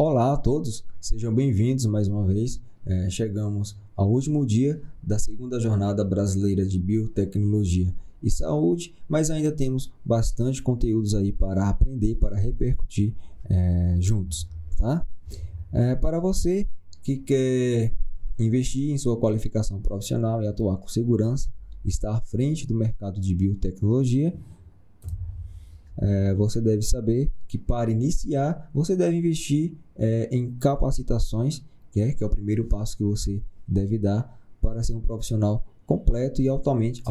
Olá a todos, sejam bem-vindos mais uma vez. Chegamos ao último dia da segunda jornada brasileira de biotecnologia e saúde, mas ainda temos bastante conteúdos aí para aprender, para repercutir juntos, tá? Para você que quer investir em sua qualificação profissional e atuar com segurança, estar à frente do mercado de biotecnologia, você deve saber que para iniciar, você deve investir em capacitações, que é o primeiro passo que você deve dar para ser um profissional completo e altamente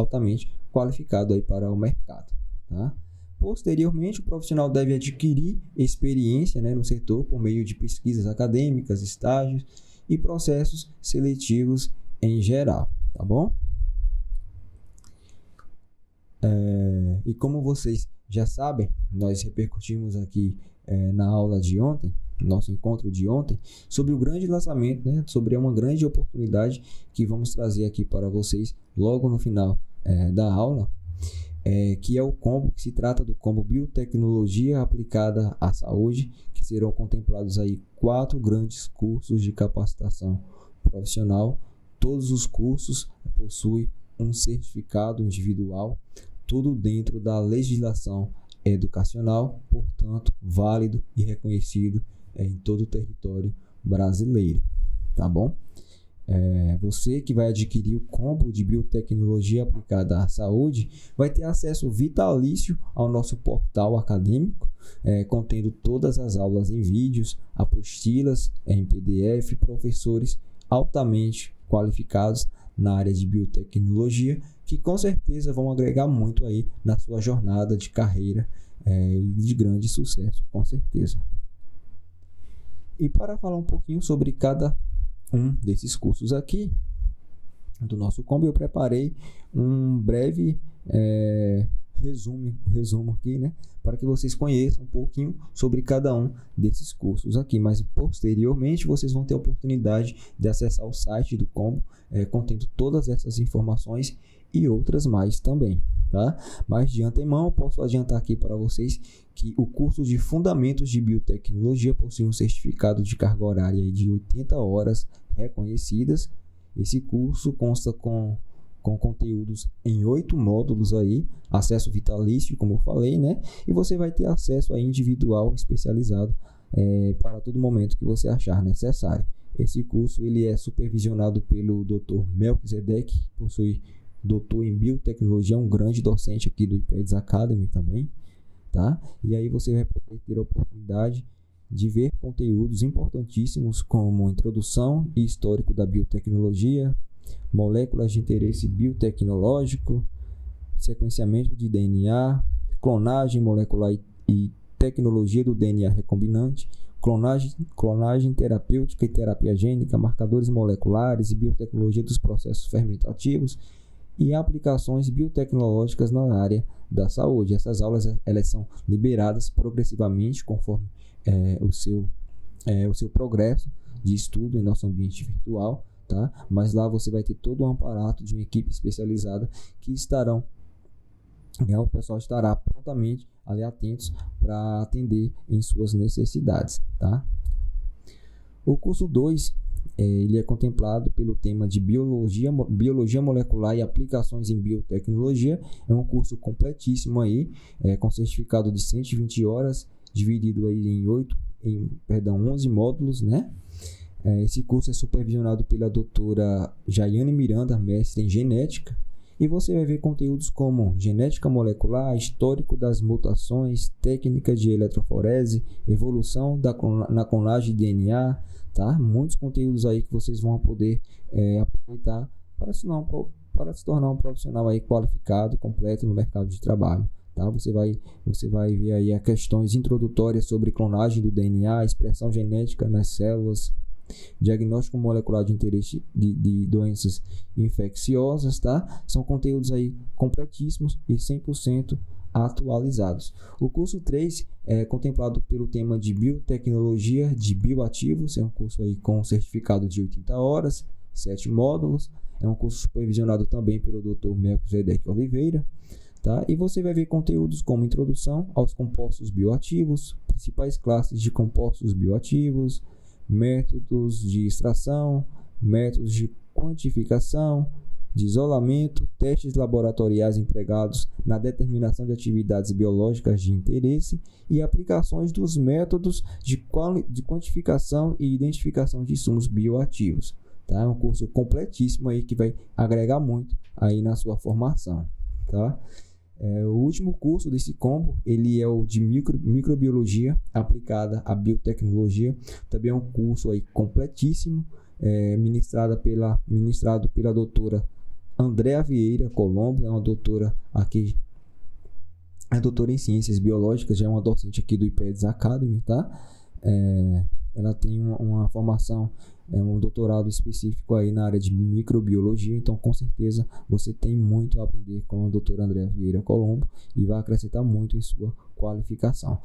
qualificado aí para o mercado. Tá? Posteriormente, o profissional deve adquirir experiência, no setor por meio de pesquisas acadêmicas, estágios e processos seletivos em geral, tá bom? E como vocês já sabem, nós repercutimos aqui na aula de ontem, nosso encontro de ontem, sobre o grande lançamento, sobre uma grande oportunidade que vamos trazer aqui para vocês logo no final da aula, que é o combo, que se trata do combo Biotecnologia aplicada à saúde, que serão contemplados aí 4 grandes cursos de capacitação profissional. Todos os cursos possuem um certificado individual, tudo dentro da legislação educacional, portanto, válido e reconhecido em todo o território brasileiro, tá bom? Você que vai adquirir o combo de biotecnologia aplicada à saúde vai ter acesso vitalício ao nosso portal acadêmico, contendo todas as aulas em vídeos, apostilas em PDF, professores altamente qualificados na área de biotecnologia, que com certeza vão agregar muito aí na sua jornada de carreira e de grande sucesso, com certeza. E para falar um pouquinho sobre cada um desses cursos aqui do nosso combo, eu preparei um breve resumo aqui, para que vocês conheçam um pouquinho sobre cada um desses cursos aqui, mas posteriormente vocês vão ter a oportunidade de acessar o site do combo, contendo todas essas informações e outras mais também, tá? Mas de antemão eu posso adiantar aqui para vocês que o curso de Fundamentos de Biotecnologia possui um certificado de carga horária de 80 horas reconhecidas. Esse curso consta com conteúdos em 8 módulos aí, acesso vitalício, como eu falei, e você vai ter acesso aí individual especializado para todo momento que você achar necessário. Esse curso ele é supervisionado pelo Dr. Melquisedeque, que possui doutor em biotecnologia, um grande docente aqui do IPEDS Academy também, tá? E aí você vai poder ter a oportunidade de ver conteúdos importantíssimos como introdução e histórico da biotecnologia, moléculas de interesse biotecnológico, sequenciamento de DNA, clonagem molecular e tecnologia do DNA recombinante, clonagem terapêutica e terapia gênica, marcadores moleculares e biotecnologia dos processos fermentativos e aplicações biotecnológicas na área da saúde. Essas aulas elas são liberadas progressivamente conforme o seu progresso de estudo em nosso ambiente virtual, tá? Mas lá você vai ter todo um aparato de uma equipe especializada que o pessoal estará prontamente ali atentos para atender em suas necessidades, tá? O curso 2 ele é contemplado pelo tema de biologia molecular e aplicações em biotecnologia. É um curso completíssimo aí, com certificado de 120 horas, dividido aí em 11 módulos, Esse curso é supervisionado pela doutora Jaiane Miranda, mestre em genética, e você vai ver conteúdos como genética molecular, histórico das mutações, técnicas de eletroforese, evolução na clonagem de DNA, tá? Muitos conteúdos aí que vocês vão poder aproveitar para se tornar um profissional aí qualificado, completo no mercado de trabalho. Tá? Você vai ver aí as questões introdutórias sobre clonagem do DNA, expressão genética nas células, diagnóstico molecular de interesse de doenças infecciosas, tá? São conteúdos aí completíssimos e 100% atualizados. O curso 3 é contemplado pelo tema de biotecnologia de bioativos, é um curso aí com certificado de 80 horas, 7 módulos, é um curso supervisionado também pelo Dr. Melquisedeque Oliveira. tá? E você vai ver conteúdos como introdução aos compostos bioativos, principais classes de compostos bioativos, métodos de extração, métodos de quantificação, de isolamento, testes laboratoriais empregados na determinação de atividades biológicas de interesse e aplicações dos métodos de quantificação e identificação de insumos bioativos. Tá? É um curso completíssimo aí que vai agregar muito aí na sua formação. Tá? O último curso desse combo, ele é o de microbiologia aplicada à biotecnologia. Também é um curso aí completíssimo, ministrado pela doutora Andréa Vieira Colombo. É uma doutora aqui, é doutora em Ciências Biológicas, já é uma docente aqui do IPEDS Academy, tá? Ela tem uma formação, um doutorado específico aí na área de microbiologia, então com certeza você tem muito a aprender com a doutora Andréa Vieira Colombo e vai acrescentar muito em sua qualificação.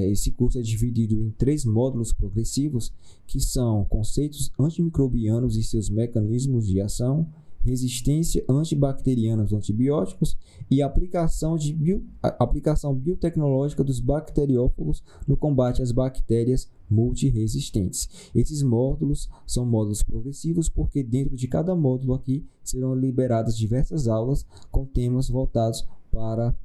Esse curso é dividido em 3 módulos progressivos, que são conceitos antimicrobianos e seus mecanismos de ação, resistência antibacteriana aos antibióticos e aplicação biotecnológica dos bacteriófagos no combate às bactérias multiresistentes. Esses módulos são módulos progressivos porque dentro de cada módulo aqui serão liberadas diversas aulas com temas voltados para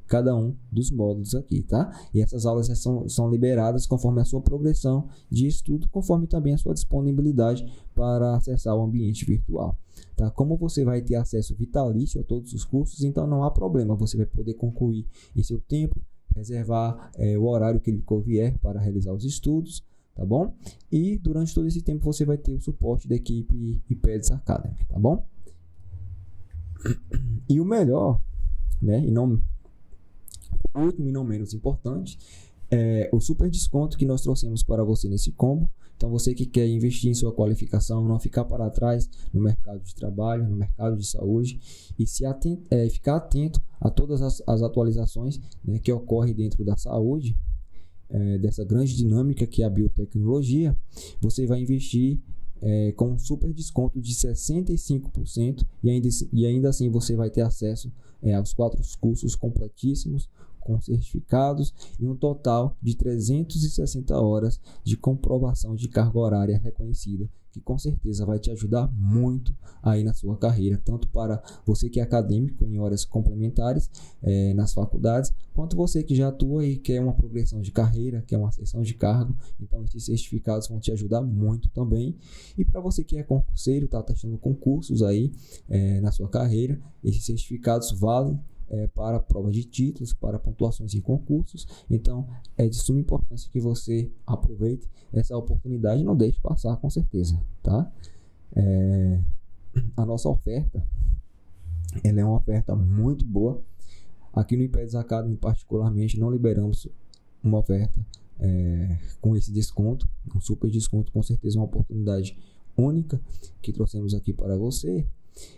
cada um dos módulos aqui, tá? E essas aulas são liberadas conforme a sua progressão de estudo, conforme também a sua disponibilidade para acessar o ambiente virtual, tá? Como você vai ter acesso vitalício a todos os cursos, então não há problema, você vai poder concluir em seu tempo, reservar o horário que lhe convier para realizar os estudos, tá bom? E durante todo esse tempo você vai ter o suporte da equipe IPEDS Academy, tá bom? E o melhor, né, e não último e não menos importante, é o super desconto que nós trouxemos para você nesse combo. Então você que quer investir em sua qualificação, não ficar para trás no mercado de trabalho, no mercado de saúde e ficar atento a todas as atualizações, né, que ocorrem dentro da saúde, dessa grande dinâmica que é a biotecnologia, você vai investir com um super desconto de 65% e ainda assim você vai ter acesso aos 4 cursos completíssimos, com certificados e um total de 360 horas de comprovação de carga horária reconhecida, que com certeza vai te ajudar muito aí na sua carreira, tanto para você que é acadêmico em horas complementares nas faculdades, quanto você que já atua e quer uma progressão de carreira, quer uma ascensão de cargo. Então esses certificados vão te ajudar muito também. E para você que é concurseiro, está testando concursos aí na sua carreira, esses certificados valem para provas de títulos, para pontuações em concursos. Então é de suma importância que você aproveite essa oportunidade e não deixe passar, com certeza, tá? A nossa oferta, ela é uma oferta muito boa. Aqui no IPEDS Academy particularmente não liberamos uma oferta com esse desconto, um super desconto, com certeza uma oportunidade única que trouxemos aqui para você.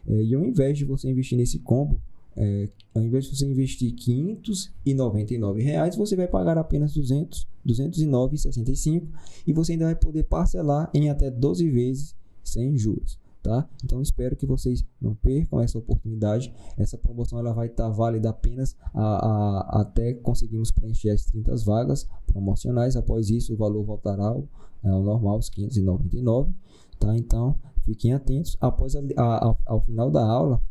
E ao invés de você investir nesse combo, ao invés de você investir R$ 599, você vai pagar apenas R$ 209,65 e você ainda vai poder parcelar em até 12 vezes sem juros, tá? Então espero que vocês não percam essa oportunidade. Essa promoção ela vai estar válida apenas até conseguirmos preencher as 30 vagas promocionais. Após isso o valor voltará ao normal, os R$ 599, tá? Então fiquem atentos. Após ao final da aula,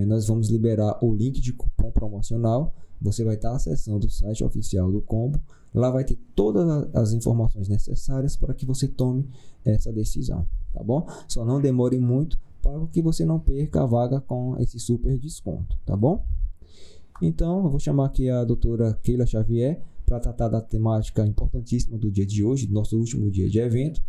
nós vamos liberar o link de cupom promocional. Você vai estar acessando o site oficial do combo. Lá vai ter todas as informações necessárias para que você tome essa decisão, tá bom? Só não demore muito para que você não perca a vaga com esse super desconto, tá bom? Então, eu vou chamar aqui a doutora Keila Xavier para tratar da temática importantíssima do dia de hoje, do nosso último dia de evento,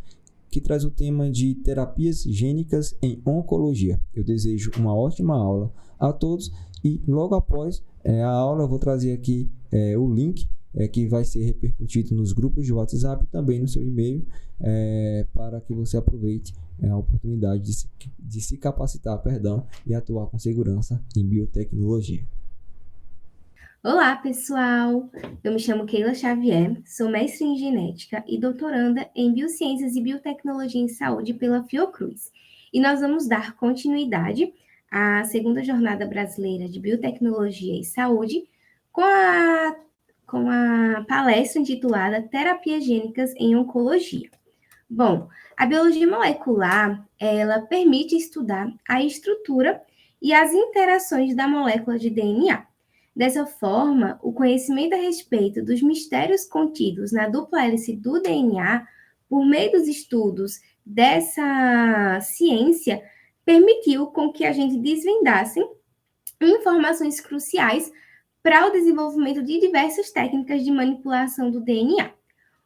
que traz o tema de terapias gênicas em oncologia. Eu desejo uma ótima aula a todos e logo após a aula eu vou trazer aqui o link que vai ser repercutido nos grupos de WhatsApp e também no seu e-mail, para que você aproveite a oportunidade de se capacitar, e atuar com segurança em biotecnologia. Olá, pessoal! Eu me chamo Keila Xavier, sou mestre em genética e doutoranda em Biociências e Biotecnologia em Saúde pela Fiocruz. E nós vamos dar continuidade a segunda Jornada Brasileira de Biotecnologia e Saúde, com a palestra intitulada Terapias Gênicas em Oncologia. Bom, a biologia molecular, ela permite estudar a estrutura e as interações da molécula de DNA. Dessa forma, o conhecimento a respeito dos mistérios contidos na dupla hélice do DNA, por meio dos estudos dessa ciência, permitiu com que a gente desvendasse informações cruciais para o desenvolvimento de diversas técnicas de manipulação do DNA.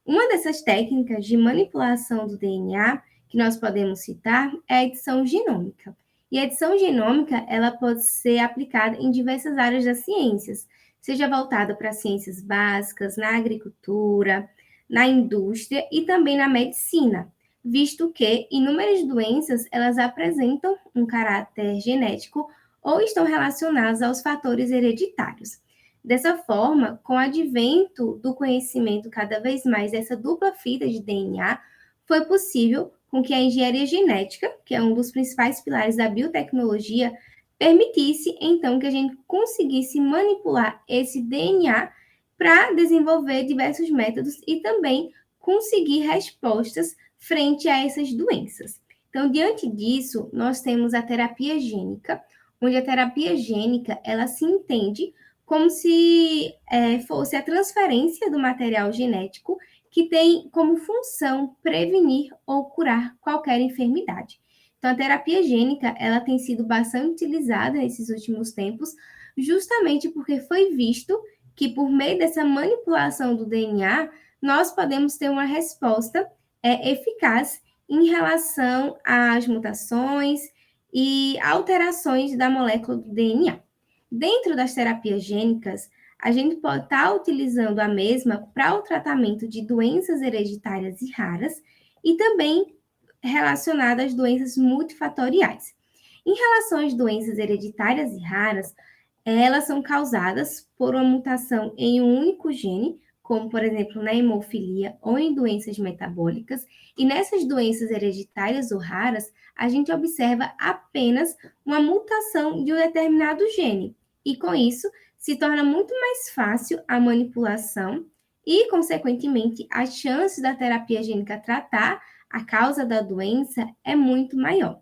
Uma dessas técnicas de manipulação do DNA que nós podemos citar é a edição genômica. E a edição genômica, ela pode ser aplicada em diversas áreas das ciências, seja voltada para ciências básicas, na agricultura, na indústria e também na medicina, visto que inúmeras doenças, elas apresentam um caráter genético ou estão relacionadas aos fatores hereditários. Dessa forma, com o advento do conhecimento cada vez mais dessa dupla fita de DNA, foi possível com que a engenharia genética, que é um dos principais pilares da biotecnologia, permitisse, então, que a gente conseguisse manipular esse DNA para desenvolver diversos métodos e também conseguir respostas frente a essas doenças. Então, diante disso, nós temos a terapia gênica, onde a terapia gênica, ela se entende como se fosse a transferência do material genético que tem como função prevenir ou curar qualquer enfermidade. Então, a terapia gênica, ela tem sido bastante utilizada nesses últimos tempos, justamente porque foi visto que, por meio dessa manipulação do DNA, nós podemos ter uma resposta eficaz em relação às mutações e alterações da molécula do DNA. Dentro das terapias gênicas, a gente pode estar utilizando a mesma para o tratamento de doenças hereditárias e raras e também relacionadas às doenças multifatoriais. Em relação às doenças hereditárias e raras, elas são causadas por uma mutação em um único gene, como, por exemplo, na hemofilia ou em doenças metabólicas, e nessas doenças hereditárias ou raras, a gente observa apenas uma mutação de um determinado gene, e com isso se torna muito mais fácil a manipulação e, consequentemente, as chances da terapia gênica tratar a causa da doença é muito maior.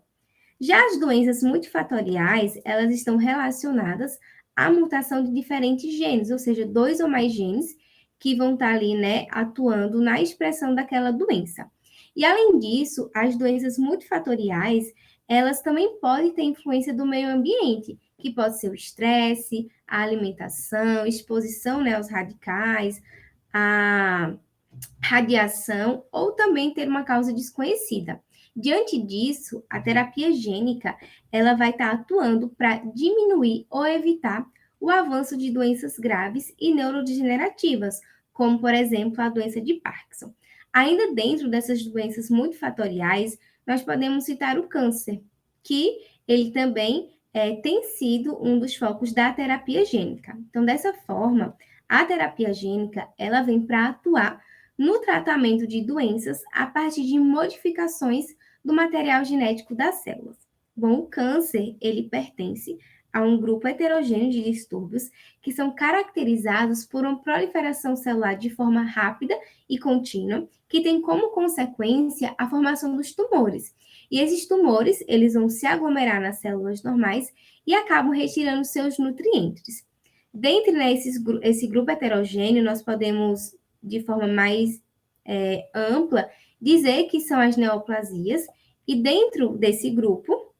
Já as doenças multifatoriais, elas estão relacionadas à mutação de diferentes genes, ou seja, 2 ou mais genes que vão estar ali, né, atuando na expressão daquela doença. E além disso, as doenças multifatoriais, elas também podem ter influência do meio ambiente, que pode ser o estresse, a alimentação, exposição, né, aos radicais, a radiação ou também ter uma causa desconhecida. Diante disso, a terapia gênica, ela vai estar atuando para diminuir ou evitar o avanço de doenças graves e neurodegenerativas, como, por exemplo, a doença de Parkinson. Ainda dentro dessas doenças multifatoriais, nós podemos citar o câncer, que ele também tem sido um dos focos da terapia gênica. Então, dessa forma, a terapia gênica, ela vem para atuar no tratamento de doenças a partir de modificações do material genético das células. Bom, o câncer, ele pertence a um grupo heterogêneo de distúrbios que são caracterizados por uma proliferação celular de forma rápida e contínua, que tem como consequência a formação dos tumores. E esses tumores, eles vão se aglomerar nas células normais e acabam retirando seus nutrientes. Dentre, né, esse grupo heterogêneo, nós podemos, de forma mais ampla, dizer que são as neoplasias, e dentro desse grupo,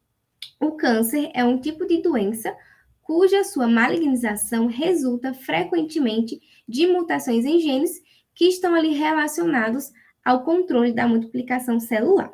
o câncer é um tipo de doença cuja sua malignização resulta frequentemente de mutações em genes que estão ali relacionados ao controle da multiplicação celular.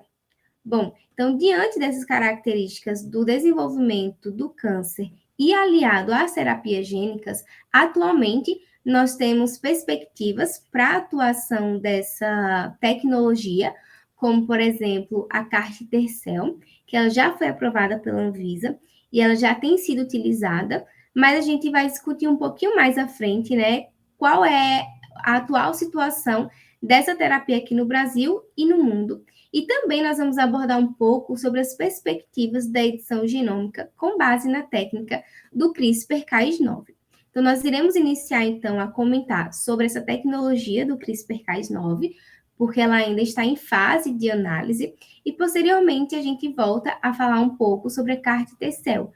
Bom, então, diante dessas características do desenvolvimento do câncer e aliado às terapias gênicas, atualmente nós temos perspectivas para a atuação dessa tecnologia, como, por exemplo, a CAR-T-cell, que ela já foi aprovada pela Anvisa e ela já tem sido utilizada, mas a gente vai discutir um pouquinho mais à frente, né, qual é a atual situação dessa terapia aqui no Brasil e no mundo. E também nós vamos abordar um pouco sobre as perspectivas da edição genômica com base na técnica do CRISPR-Cas9. Então, nós iremos iniciar, então, a comentar sobre essa tecnologia do CRISPR-Cas9, porque ela ainda está em fase de análise, e posteriormente a gente volta a falar um pouco sobre a CAR-T-cell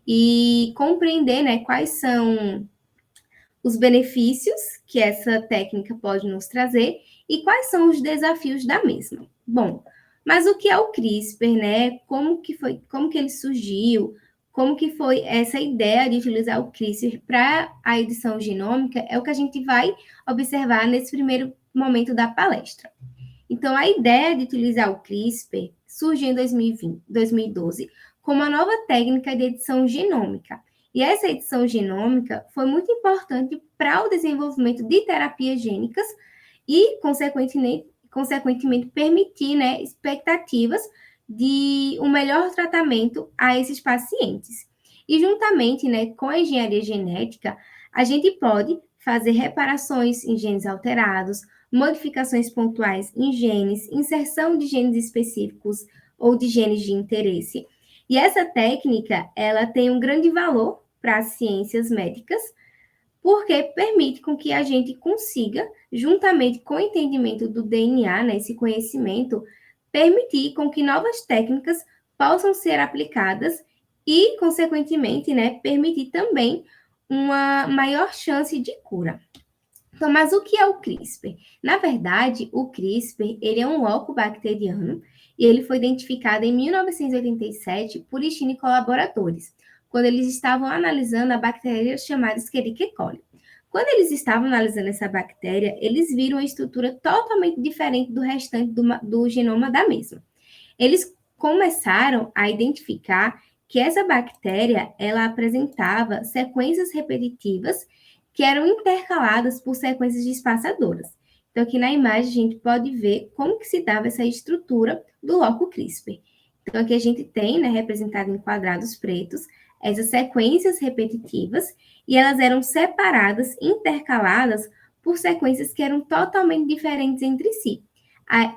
e compreender, né, quais são os benefícios que essa técnica pode nos trazer e quais são os desafios da mesma. Bom, mas o que é o CRISPR, né? Como que ele surgiu? Como que foi essa ideia de utilizar o CRISPR para a edição genômica? É o que a gente vai observar nesse primeiro momento da palestra. Então, a ideia de utilizar o CRISPR surgiu em 2012 como uma nova técnica de edição genômica. E essa edição genômica foi muito importante para o desenvolvimento de terapias gênicas e, consequentemente permitir, né, expectativas de um melhor tratamento a esses pacientes. E juntamente, né, com a engenharia genética, a gente pode fazer reparações em genes alterados, modificações pontuais em genes, inserção de genes específicos ou de genes de interesse. E essa técnica, ela tem um grande valor para as ciências médicas, porque permite com que a gente consiga, juntamente com o entendimento do DNA, né, esse conhecimento, permitir com que novas técnicas possam ser aplicadas e, consequentemente, né, permitir também uma maior chance de cura. Então, mas o que é o CRISPR? Na verdade, o CRISPR, ele é um loco bacteriano e ele foi identificado em 1987 por Shin e colaboradores, quando eles estavam analisando a bactéria chamada Escherichia coli. Quando eles estavam analisando essa bactéria, eles viram uma estrutura totalmente diferente do restante do genoma da mesma. Eles começaram a identificar que essa bactéria, ela apresentava sequências repetitivas que eram intercaladas por sequências de espaçadoras. Então, aqui na imagem, a gente pode ver como que se dava essa estrutura do loco CRISPR. Então, aqui a gente tem, né, representado em quadrados pretos, essas sequências repetitivas, e elas eram separadas, intercaladas, por sequências que eram totalmente diferentes entre si.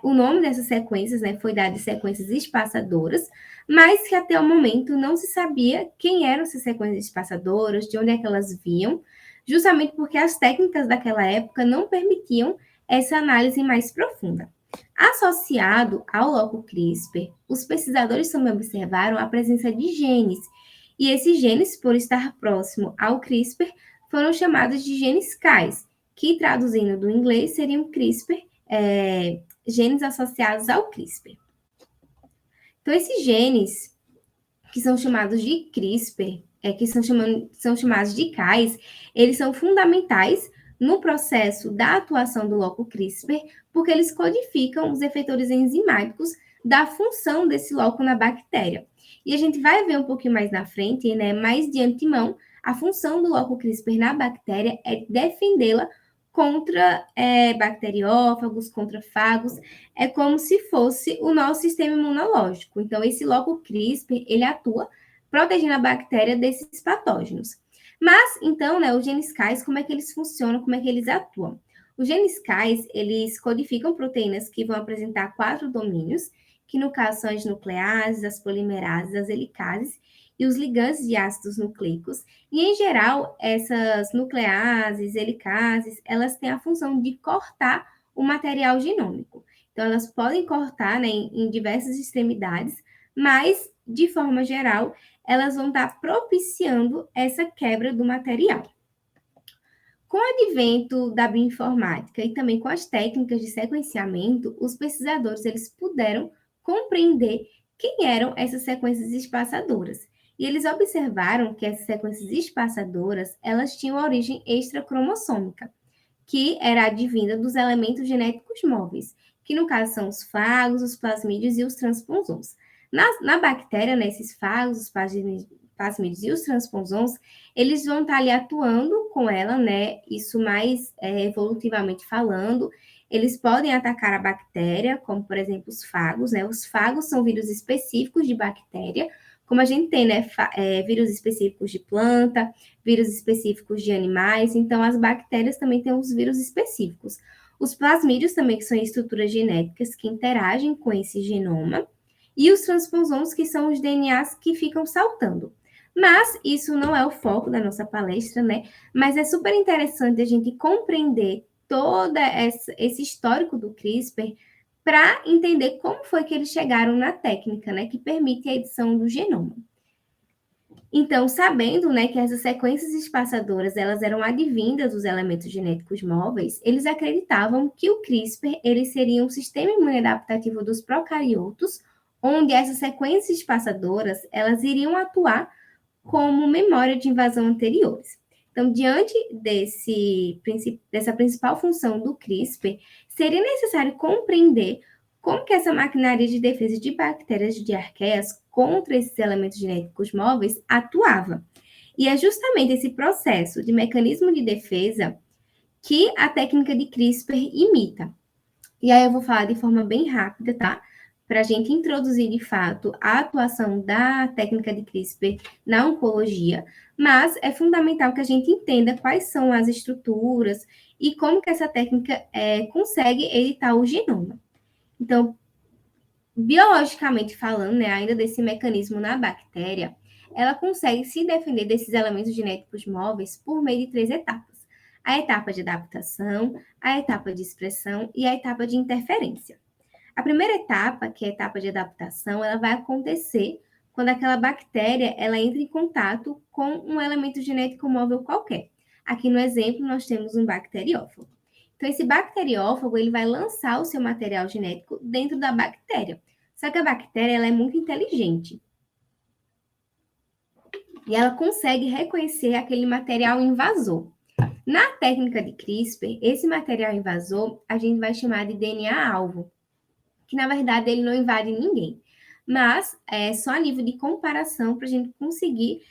O nome dessas sequências, né, foi dado de sequências espaçadoras, mas que até o momento não se sabia quem eram essas sequências espaçadoras, de onde é que elas vinham, justamente porque as técnicas daquela época não permitiam essa análise mais profunda. Associado ao loco CRISPR, os pesquisadores também observaram a presença de genes, e esses genes, por estar próximo ao CRISPR, foram chamados de genes CAIs, que traduzindo do inglês seriam genes associados ao CRISPR. Então, esses genes, que são chamados de CRISPR, são chamados de CAIs, eles são fundamentais no processo da atuação do loco CRISPR, porque eles codificam os efetores enzimáticos da função desse loco na bactéria. E a gente vai ver um pouquinho mais na frente, né, mais de antemão, a função do loco CRISPR na bactéria é defendê-la contra bacteriófagos, contra fagos, é como se fosse o nosso sistema imunológico. Então, esse loco CRISPR, ele atua protegendo a bactéria desses patógenos. Mas, então, né, os genes CAIs, como é que eles funcionam, como é que eles atuam? Os genes CAIs, eles codificam proteínas que vão apresentar 4 domínios, que no caso são as nucleases, as polimerases, as helicases e os ligandes de ácidos nucleicos. E, em geral, essas nucleases, helicases, elas têm a função de cortar o material genômico. Então, elas podem cortar, né, em diversas extremidades, mas, de forma geral, elas vão estar propiciando essa quebra do material. Com o advento da bioinformática e também com as técnicas de sequenciamento, os pesquisadores eles puderam compreender quem eram essas sequências espaçadoras. E eles observaram que essas sequências espaçadoras, elas tinham origem extracromossômica, que era advinda dos elementos genéticos móveis, que no caso são os fagos, os plasmídeos e os transposons. Na bactéria, né, esses fagos, os plasmídeos e os transposons, eles vão estar ali atuando com ela, né, isso mais evolutivamente falando. Eles podem atacar a bactéria, como, por exemplo, os fagos, né? Os fagos são vírus específicos de bactéria, como a gente tem, né, vírus específicos de planta, vírus específicos de animais, então as bactérias também têm os vírus específicos. Os plasmídios também que são estruturas genéticas que interagem com esse genoma, e os transposons, que são os DNAs que ficam saltando. Mas isso não é o foco da nossa palestra, né? Mas é super interessante a gente compreender todo esse histórico do CRISPR para entender como foi que eles chegaram na técnica, né, que permite a edição do genoma. Então, sabendo, né, que essas sequências espaçadoras, elas eram advindas dos elementos genéticos móveis, eles acreditavam que o CRISPR, ele seria um sistema imune adaptativo dos procariotos, onde essas sequências espaçadoras, elas iriam atuar como memória de invasão anteriores. Então, diante dessa principal função do CRISPR, seria necessário compreender como que essa maquinaria de defesa de bactérias de arqueias contra esses elementos genéticos móveis atuava. E é justamente esse processo de mecanismo de defesa que a técnica de CRISPR imita. E aí eu vou falar de forma bem rápida, tá? Para a gente introduzir de fato a atuação da técnica de CRISPR na oncologia, mas é fundamental que a gente entenda quais são as estruturas e como que essa técnica consegue editar o genoma. Então, biologicamente falando, né, ainda desse mecanismo na bactéria, ela consegue se defender desses elementos genéticos móveis por meio de 3 etapas: a etapa de adaptação, a etapa de expressão e a etapa de interferência. A primeira etapa, que é a etapa de adaptação, ela vai acontecer quando aquela bactéria ela entra em contato com um elemento genético móvel qualquer. Aqui no exemplo, nós temos um bacteriófago. Então, esse bacteriófago ele vai lançar o seu material genético dentro da bactéria. Só que a bactéria ela é muito inteligente. E ela consegue reconhecer aquele material invasor. Na técnica de CRISPR, esse material invasor a gente vai chamar de DNA-alvo, que na verdade ele não invade ninguém, mas é só a nível de comparação para a gente conseguir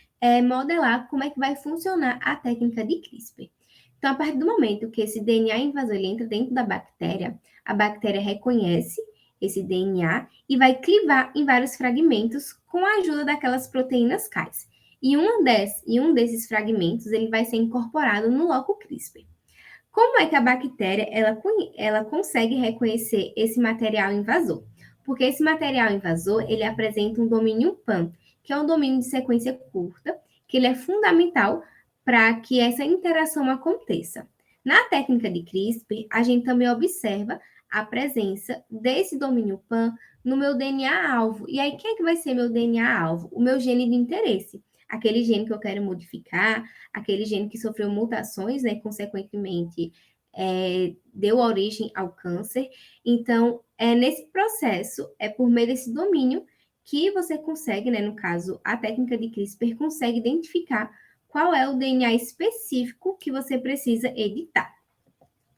modelar como é que vai funcionar a técnica de CRISPR. Então, a partir do momento que esse DNA invasor ele entra dentro da bactéria, a bactéria reconhece esse DNA e vai clivar em vários fragmentos com a ajuda daquelas proteínas Cas. E um desses fragmentos ele vai ser incorporado no loco CRISPR. Como é que a bactéria ela consegue reconhecer esse material invasor? Porque esse material invasor ele apresenta um domínio PAM, que é um domínio de sequência curta, que ele é fundamental para que essa interação aconteça. Na técnica de CRISPR, a gente também observa a presença desse domínio PAM no meu DNA-alvo. E aí, quem é que vai ser meu DNA-alvo? O meu gene de interesse. Aquele gene que eu quero modificar, aquele gene que sofreu mutações, né, consequentemente, deu origem ao câncer. Então, nesse processo, é por meio desse domínio que você consegue, né, no caso, a técnica de CRISPR consegue identificar qual é o DNA específico que você precisa editar.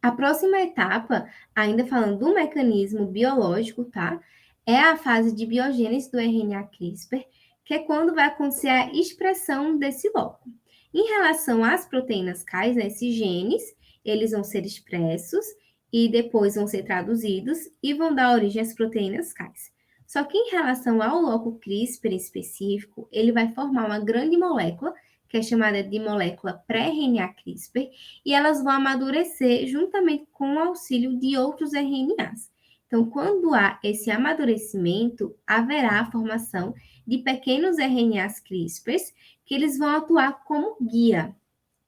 A próxima etapa, ainda falando do mecanismo biológico, tá? É a fase de biogênese do RNA CRISPR, que é quando vai acontecer a expressão desse loco. Em relação às proteínas Cas, né, esses genes, eles vão ser expressos e depois vão ser traduzidos e vão dar origem às proteínas Cas. Só que em relação ao loco CRISPR específico, ele vai formar uma grande molécula, que é chamada de molécula pré-RNA CRISPR, e elas vão amadurecer juntamente com o auxílio de outros RNAs. Então, quando há esse amadurecimento, haverá a formação de pequenos RNAs CRISPRs, que eles vão atuar como guia.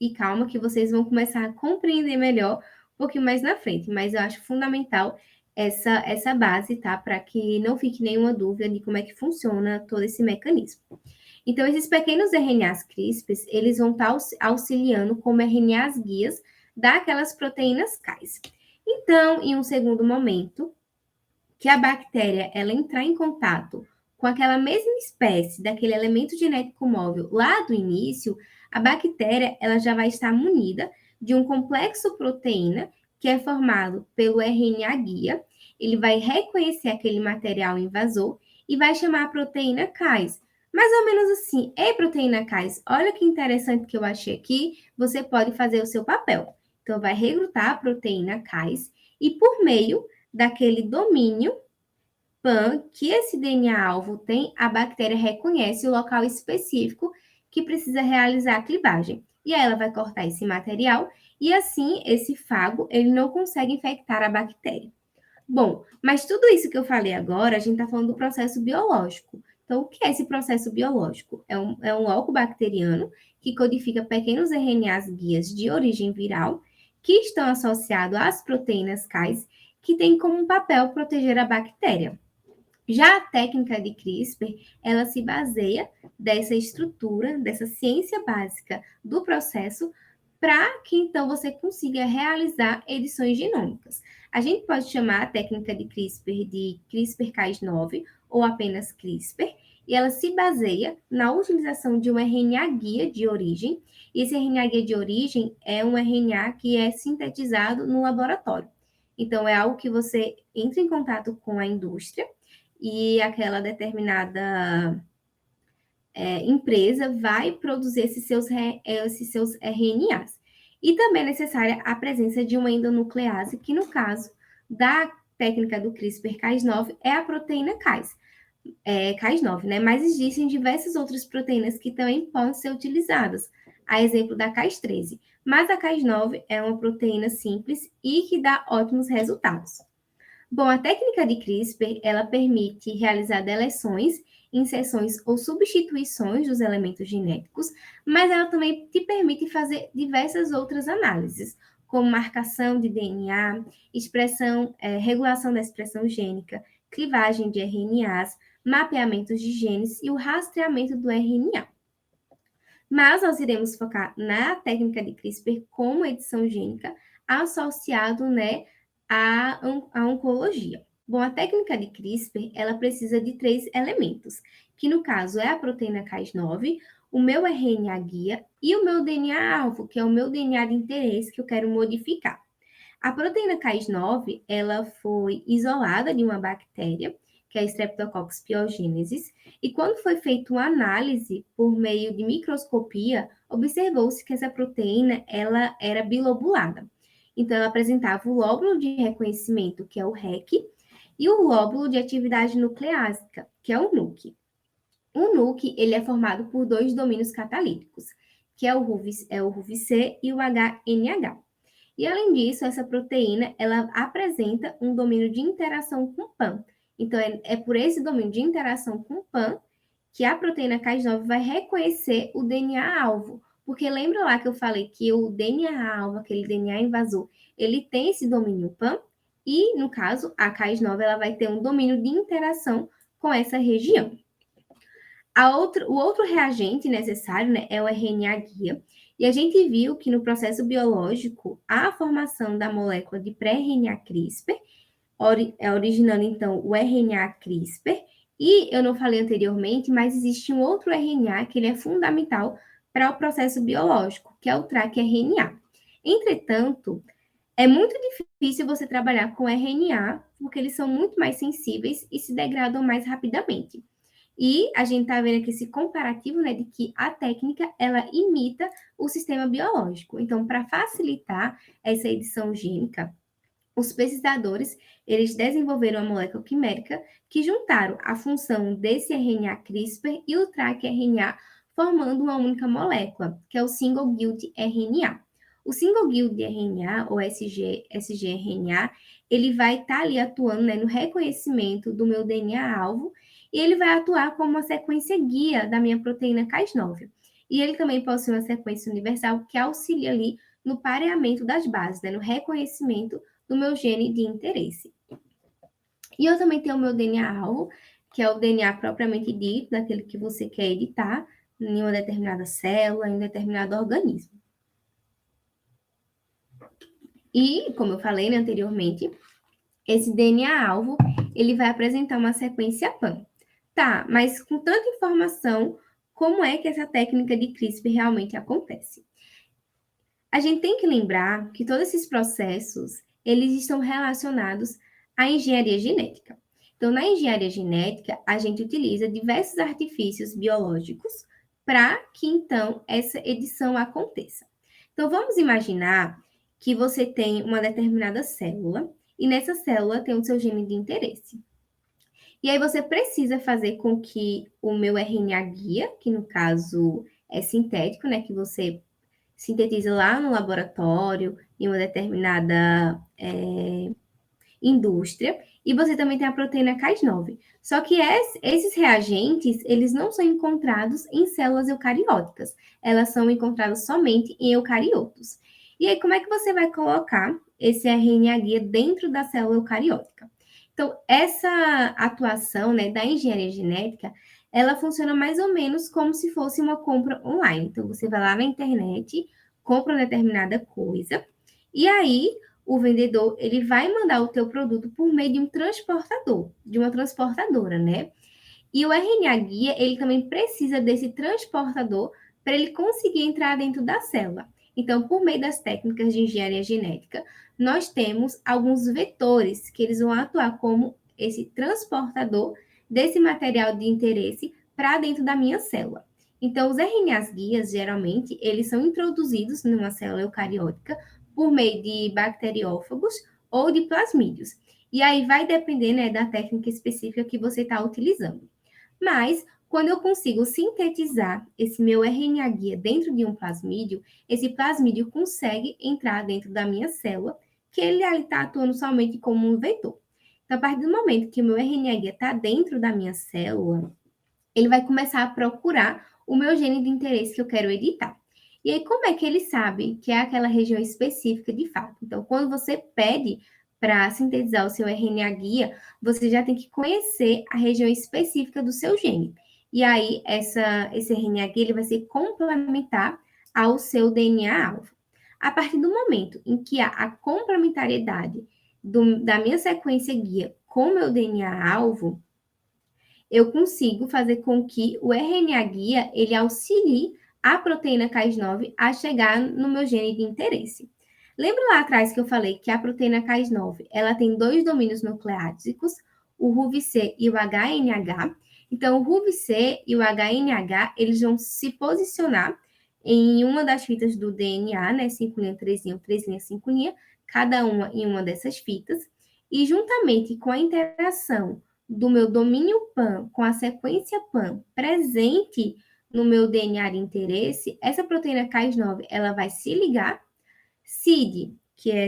E calma que vocês vão começar a compreender melhor um pouquinho mais na frente, mas eu acho fundamental essa base, tá? Para que não fique nenhuma dúvida de como é que funciona todo esse mecanismo. Então, esses pequenos RNAs CRISPRs, eles vão estar auxiliando como RNAs guias daquelas proteínas Cas. Então, em um segundo momento, que a bactéria ela entrar em contato com aquela mesma espécie daquele elemento genético móvel lá do início, a bactéria ela já vai estar munida de um complexo proteína que é formado pelo RNA guia. Ele vai reconhecer aquele material invasor e vai chamar a proteína Cas. Mais ou menos assim, ei, proteína Cas, olha que interessante que eu achei aqui, você pode fazer o seu papel. Então, vai recrutar a proteína Cas e por meio daquele domínio PAM que esse DNA-alvo tem, a bactéria reconhece o local específico que precisa realizar a clivagem. E aí ela vai cortar esse material e assim esse fago ele não consegue infectar a bactéria. Bom, mas tudo isso que eu falei agora, a gente está falando do processo biológico. Então, o que é esse processo biológico? É um óculo bacteriano que codifica pequenos RNAs guias de origem viral que estão associados às proteínas CAIS, que têm como papel proteger a bactéria. Já a técnica de CRISPR, ela se baseia dessa estrutura, dessa ciência básica do processo, para que então você consiga realizar edições genômicas. A gente pode chamar a técnica de CRISPR de CRISPR-Cas9 ou apenas CRISPR, e ela se baseia na utilização de um RNA guia de origem. E esse RNA guia de origem é um RNA que é sintetizado no laboratório. Então, é algo que você entra em contato com a indústria e aquela determinada empresa vai produzir esses seus RNAs. E também é necessária a presença de uma endonuclease, que no caso da técnica do CRISPR-Cas9 é a proteína Cas9, né? Mas existem diversas outras proteínas que também podem ser utilizadas, a exemplo da Cas13. Mas a Cas9 é uma proteína simples e que dá ótimos resultados. Bom, a técnica de CRISPR, ela permite realizar deleções, inserções ou substituições dos elementos genéticos, mas ela também te permite fazer diversas outras análises, como marcação de DNA, regulação da expressão gênica, clivagem de RNAs, mapeamentos de genes e o rastreamento do RNA. Mas nós iremos focar na técnica de CRISPR como edição gênica, associado, né, à oncologia. Bom, a técnica de CRISPR, ela precisa de 3 elementos, que no caso é a proteína Cas9, o meu RNA guia e o meu DNA-alvo, que é o meu DNA de interesse que eu quero modificar. A proteína Cas9, ela foi isolada de uma bactéria, que é a Streptococcus pyogenesis, e quando foi feita uma análise por meio de microscopia, observou-se que essa proteína ela era bilobulada. Então, ela apresentava o lóbulo de reconhecimento, que é o REC, e o lóbulo de atividade nucleásica, que é o NUC. O NUC ele é formado por 2 domínios catalíticos, que é o RUVC e o HNH. E além disso, essa proteína ela apresenta um domínio de interação com o PAN. Então, é por esse domínio de interação com o PAN que a proteína Cas9 vai reconhecer o DNA-alvo. Porque lembra lá que eu falei que o DNA-alvo, aquele DNA invasor, ele tem esse domínio PAN, e, no caso, a Cas9 ela vai ter um domínio de interação com essa região. O outro reagente necessário, né, é o RNA guia, e a gente viu que no processo biológico, a formação da molécula de pré-RNA CRISPR, originando então o RNA CRISPR, e eu não falei anteriormente, mas existe um outro RNA que ele é fundamental para o processo biológico, que é o TrkRNA. Entretanto, é muito difícil você trabalhar com RNA, porque eles são muito mais sensíveis e se degradam mais rapidamente. E a gente está vendo aqui esse comparativo, né, de que a técnica, ela imita o sistema biológico. Então, para facilitar essa edição gênica, os pesquisadores, eles desenvolveram uma molécula quimérica que juntaram a função desse RNA CRISPR e o TrkRNA, formando uma única molécula, que é o Single Guide RNA. O Single Guide RNA, ou sgRNA, ele vai estar ali atuando, né, no reconhecimento do meu DNA-alvo, e ele vai atuar como uma sequência guia da minha proteína Cas9. E ele também possui uma sequência universal que auxilia ali no pareamento das bases, né, no reconhecimento do meu gene de interesse. E eu também tenho o meu DNA-alvo, que é o DNA propriamente dito, daquele que você quer editar em uma determinada célula, em um determinado organismo. E, como eu falei, né, anteriormente, esse DNA-alvo, ele vai apresentar uma sequência PAN. Tá, mas com tanta informação, como é que essa técnica de CRISPR realmente acontece? A gente tem que lembrar que todos esses processos, eles estão relacionados à engenharia genética. Então, na engenharia genética, a gente utiliza diversos artifícios biológicos para que, então, essa edição aconteça. Então, vamos imaginar que você tem uma determinada célula e nessa célula tem o seu gene de interesse. E aí você precisa fazer com que o meu RNA guia, que no caso é sintético, né, que você sintetiza lá no laboratório, em uma determinada indústria, e você também tem a proteína Cas9. Só que esses reagentes, eles não são encontrados em células eucarióticas, elas são encontradas somente em eucariotos. E aí, como é que você vai colocar esse RNA guia dentro da célula eucariótica? Então, essa atuação, né, da engenharia genética, ela funciona mais ou menos como se fosse uma compra online. Então, você vai lá na internet, compra uma determinada coisa, e aí o vendedor ele vai mandar o teu produto por meio de um transportador, de uma transportadora, né? E o RNA guia, ele também precisa desse transportador para ele conseguir entrar dentro da célula. Então, por meio das técnicas de engenharia genética, nós temos alguns vetores que eles vão atuar como esse transportador desse material de interesse para dentro da minha célula. Então, os RNAs guias, geralmente, eles são introduzidos numa célula eucariótica por meio de bacteriófagos ou de plasmídeos. E aí vai depender, né, da técnica específica que você está utilizando. Mas, quando eu consigo sintetizar esse meu RNA guia dentro de um plasmídio, esse plasmídio consegue entrar dentro da minha célula, que ele está atuando somente como um vetor. Então, a partir do momento que o meu RNA guia está dentro da minha célula, ele vai começar a procurar o meu gene de interesse que eu quero editar. E aí, como é que ele sabe que é aquela região específica de fato? Então, quando você pede para sintetizar o seu RNA guia, você já tem que conhecer a região específica do seu gene. E aí, esse RNA guia ele vai ser complementar ao seu DNA-alvo. A partir do momento em que há a complementariedade da minha sequência guia com o meu DNA-alvo, eu consigo fazer com que o RNA guia ele auxilie a proteína Cas9 a chegar no meu gene de interesse. Lembra lá atrás que eu falei que a proteína Cas9 ela tem dois domínios nucleáticos, o RUVC e o HNH. Então, o RUVC e o HNH eles vão se posicionar em uma das fitas do DNA, né, 5' 3', 3', 5', cada uma em uma dessas fitas, e juntamente com a interação do meu domínio PAN com a sequência PAN presente no meu DNA de interesse, essa proteína Cas9 ela vai se ligar. CID, que é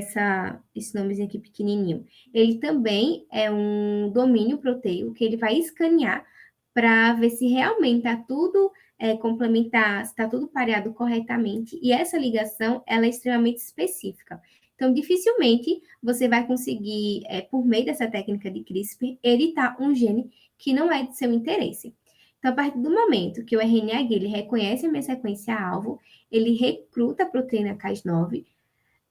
esse nomezinho aqui pequenininho, ele também é um domínio proteico que ele vai escanear para ver se realmente está tudo complementar, se está tudo pareado corretamente. E essa ligação ela é extremamente específica. Então, dificilmente você vai conseguir, por meio dessa técnica de CRISPR, editar um gene que não é de seu interesse. Então, a partir do momento que o RNA ele reconhece a minha sequência-alvo, ele recruta a proteína Cas9,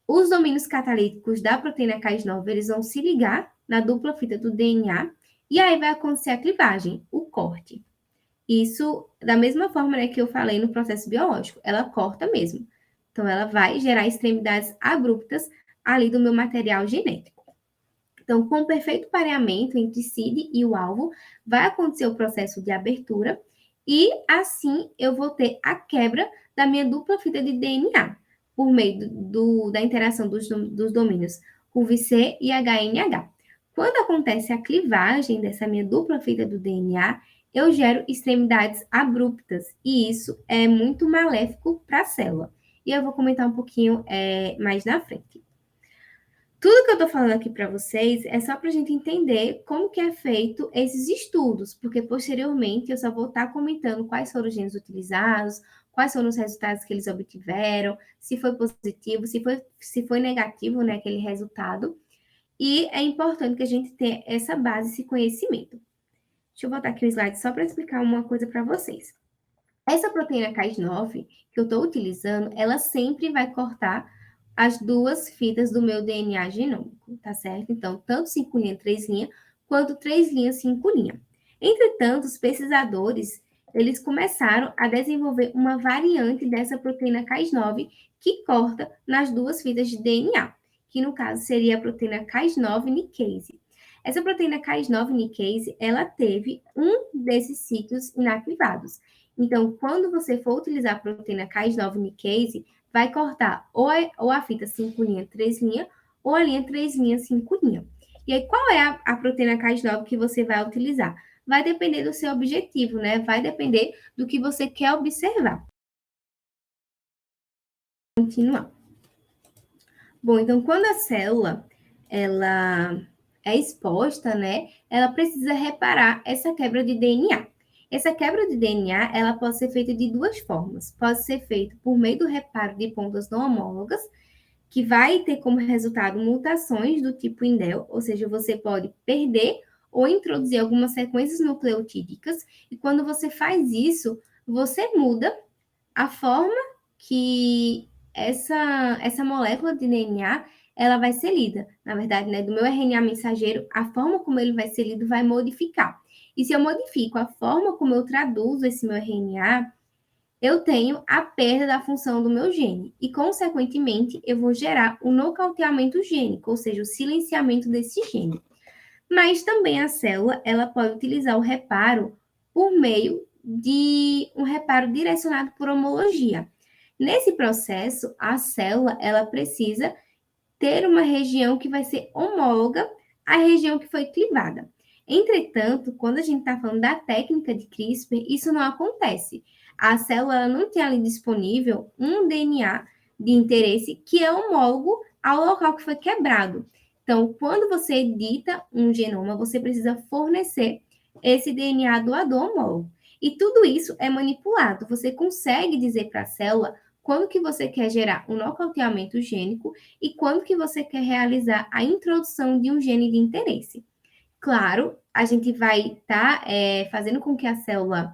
os domínios catalíticos da proteína Cas9 eles vão se ligar na dupla fita do DNA e aí vai acontecer a clivagem, o corte. Isso, da mesma forma, né, que eu falei no processo biológico, ela corta mesmo. Então, ela vai gerar extremidades abruptas ali do meu material genético. Então, com o perfeito pareamento entre CID e o alvo, vai acontecer o processo de abertura e, assim, eu vou ter a quebra da minha dupla fita de DNA, por meio da interação dos domínios UVC e HNH. Quando acontece a clivagem dessa minha dupla fita do DNA, eu gero extremidades abruptas, e isso é muito maléfico para a célula. E eu vou comentar um pouquinho mais na frente. Tudo que eu estou falando aqui para vocês é só para a gente entender como que é feito esses estudos, porque posteriormente eu só vou estar comentando quais foram os genes utilizados, quais foram os resultados que eles obtiveram, se foi positivo, se foi negativo, né, aquele resultado. E é importante que a gente tenha essa base, esse conhecimento. Deixa eu botar aqui o slide só para explicar uma coisa para vocês. Essa proteína Cas9 que eu estou utilizando, ela sempre vai cortar as duas fitas do meu DNA genômico, tá certo? Então, tanto 5' 3', quanto 3' 5'. Entretanto, os pesquisadores, eles começaram a desenvolver uma variante dessa proteína Cas9 que corta nas duas fitas de DNA, que no caso seria a proteína Cas9 nicase. Essa proteína Cas9 nicase, ela teve um desses sítios inativados. Então, quando você for utilizar a proteína Cas9 nicase, vai cortar ou a fita 5', 3', ou a linha 3', 5'. E aí, qual é a proteína Cas9 que você vai utilizar? Vai depender do seu objetivo, né? Vai depender do que você quer observar. continuar. Bom, então, quando a célula, ela é exposta, né, ela precisa reparar essa quebra de DNA. Essa quebra de DNA, ela pode ser feita de duas formas. Pode ser feita por meio do reparo de pontas não homólogas, que vai ter como resultado mutações do tipo indel, ou seja, você pode perder ou introduzir algumas sequências nucleotídicas, e quando você faz isso, você muda a forma que essa molécula de DNA ela vai ser lida. Na verdade, né, do meu RNA mensageiro, a forma como ele vai ser lido vai modificar. E se eu modifico a forma como eu traduzo esse meu RNA, eu tenho a perda da função do meu gene. E, consequentemente, eu vou gerar o nocauteamento gênico, ou seja, o silenciamento desse gene. Mas também a célula, ela pode utilizar o reparo por meio de um reparo direcionado por homologia. Nesse processo, a célula, ela precisa ter uma região que vai ser homóloga à região que foi clivada. Entretanto, quando a gente está falando da técnica de CRISPR, isso não acontece. A célula não tem ali disponível um DNA de interesse que é homólogo ao local que foi quebrado. Então, quando você edita um genoma, você precisa fornecer esse DNA doador homólogo. E tudo isso é manipulado. Você consegue dizer para a célula quando que você quer gerar um nocauteamento gênico e quando que você quer realizar a introdução de um gene de interesse. Claro, a gente vai estar fazendo com que a célula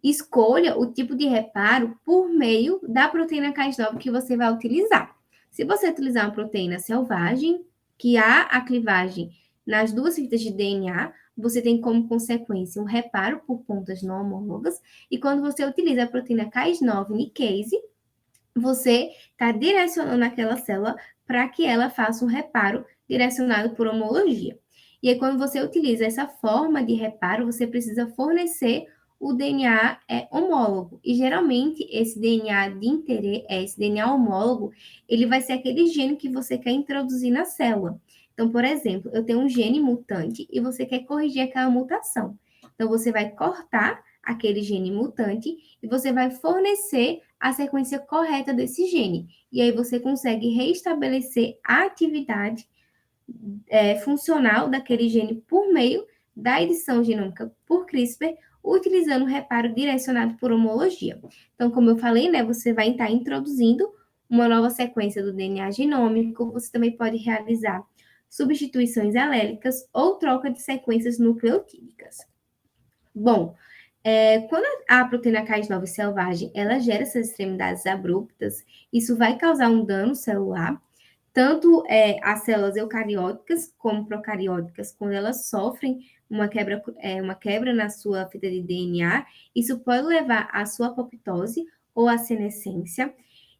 escolha o tipo de reparo por meio da proteína Cas9 que você vai utilizar. Se você utilizar uma proteína selvagem, que há a clivagem nas duas fitas de DNA, você tem como consequência um reparo por pontas não homólogas, e quando você utiliza a proteína Cas9 nickase, você está direcionando aquela célula para que ela faça um reparo direcionado por homologia. E aí, quando você utiliza essa forma de reparo, você precisa fornecer o DNA homólogo. E geralmente, esse DNA de interesse, esse DNA homólogo, ele vai ser aquele gene que você quer introduzir na célula. Então, por exemplo, eu tenho um gene mutante e você quer corrigir aquela mutação. Então, você vai cortar aquele gene mutante e você vai fornecer a sequência correta desse gene. E aí você consegue reestabelecer a atividade funcional daquele gene por meio da edição genômica por CRISPR, utilizando o reparo direcionado por homologia. Então, como eu falei, né, você vai estar introduzindo uma nova sequência do DNA genômico, você também pode realizar substituições alélicas ou troca de sequências nucleotídicas. Bom, quando a proteína Cas9 selvagem, ela gera essas extremidades abruptas, isso vai causar um dano celular, tanto as células eucarióticas como procarióticas, quando elas sofrem uma quebra na sua fita de DNA, isso pode levar à sua apoptose ou à senescência.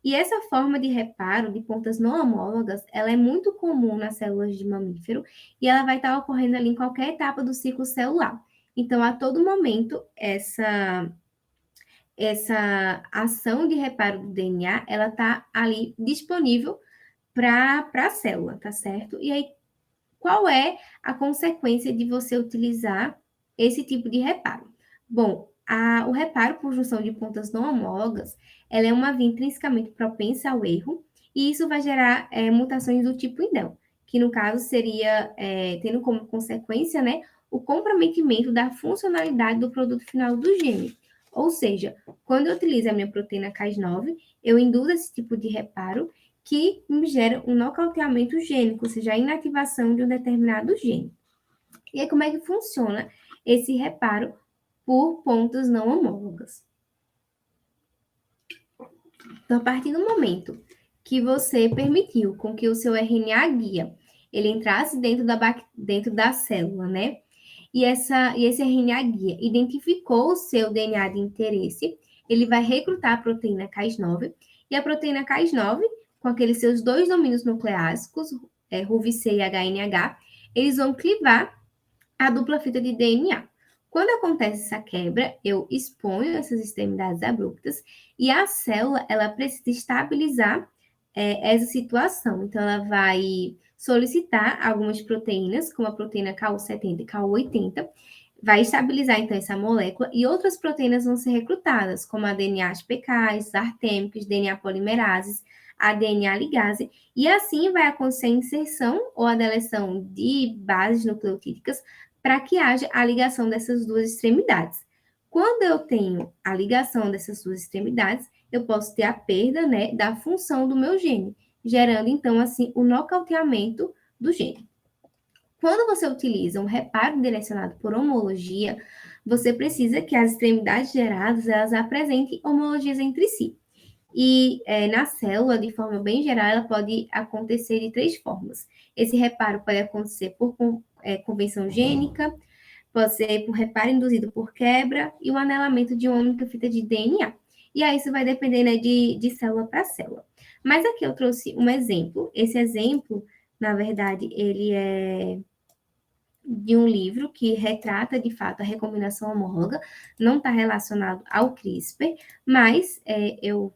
E essa forma de reparo de pontas não homólogas, ela é muito comum nas células de mamífero e ela vai estar ocorrendo ali em qualquer etapa do ciclo celular. Então, a todo momento, essa ação de reparo do DNA, ela está ali disponível para a célula, tá certo? E aí, qual é a consequência de você utilizar esse tipo de reparo? Bom, o reparo por junção de pontas não homólogas, ela é uma via intrinsecamente propensa ao erro, e isso vai gerar mutações do tipo indel, que no caso seria, tendo como consequência, né, o comprometimento da funcionalidade do produto final do gene. Ou seja, quando eu utilizo a minha proteína Cas9, eu induzo esse tipo de reparo que me gera um nocauteamento gênico, ou seja, a inativação de um determinado gene. E aí, como é que funciona esse reparo por pontas não homólogas? Então, a partir do momento que você permitiu com que o seu RNA guia ele entrasse dentro da célula, né? E esse RNA guia identificou o seu DNA de interesse, ele vai recrutar a proteína Cas9, e a proteína Cas9, com aqueles seus dois domínios nucleásicos, RUVC e HNH, eles vão clivar a dupla fita de DNA. Quando acontece essa quebra, eu exponho essas extremidades abruptas e a célula, ela precisa estabilizar essa situação. Então, ela vai solicitar algumas proteínas, como a proteína Ku70 e Ku80, vai estabilizar, então, essa molécula e outras proteínas vão ser recrutadas, como a DNA ATPase, artêmicas, DNA polimerases, a DNA ligase, e assim vai acontecer a inserção ou a deleção de bases nucleotídicas para que haja a ligação dessas duas extremidades. Quando eu tenho a ligação dessas duas extremidades, eu posso ter a perda, né, da função do meu gene, gerando, então, assim, o nocauteamento do gene. Quando você utiliza um reparo direcionado por homologia, você precisa que as extremidades geradas elas apresentem homologias entre si. E na célula, de forma bem geral, ela pode acontecer de 3 formas. Esse reparo pode acontecer por convenção gênica, pode ser por reparo induzido por quebra e o anelamento de uma única fita de DNA. E aí isso vai depender, né, de célula para célula. Mas aqui eu trouxe um exemplo. Esse exemplo, na verdade, ele é de um livro que retrata, de fato, a recombinação homóloga, não está relacionado ao CRISPR, mas eu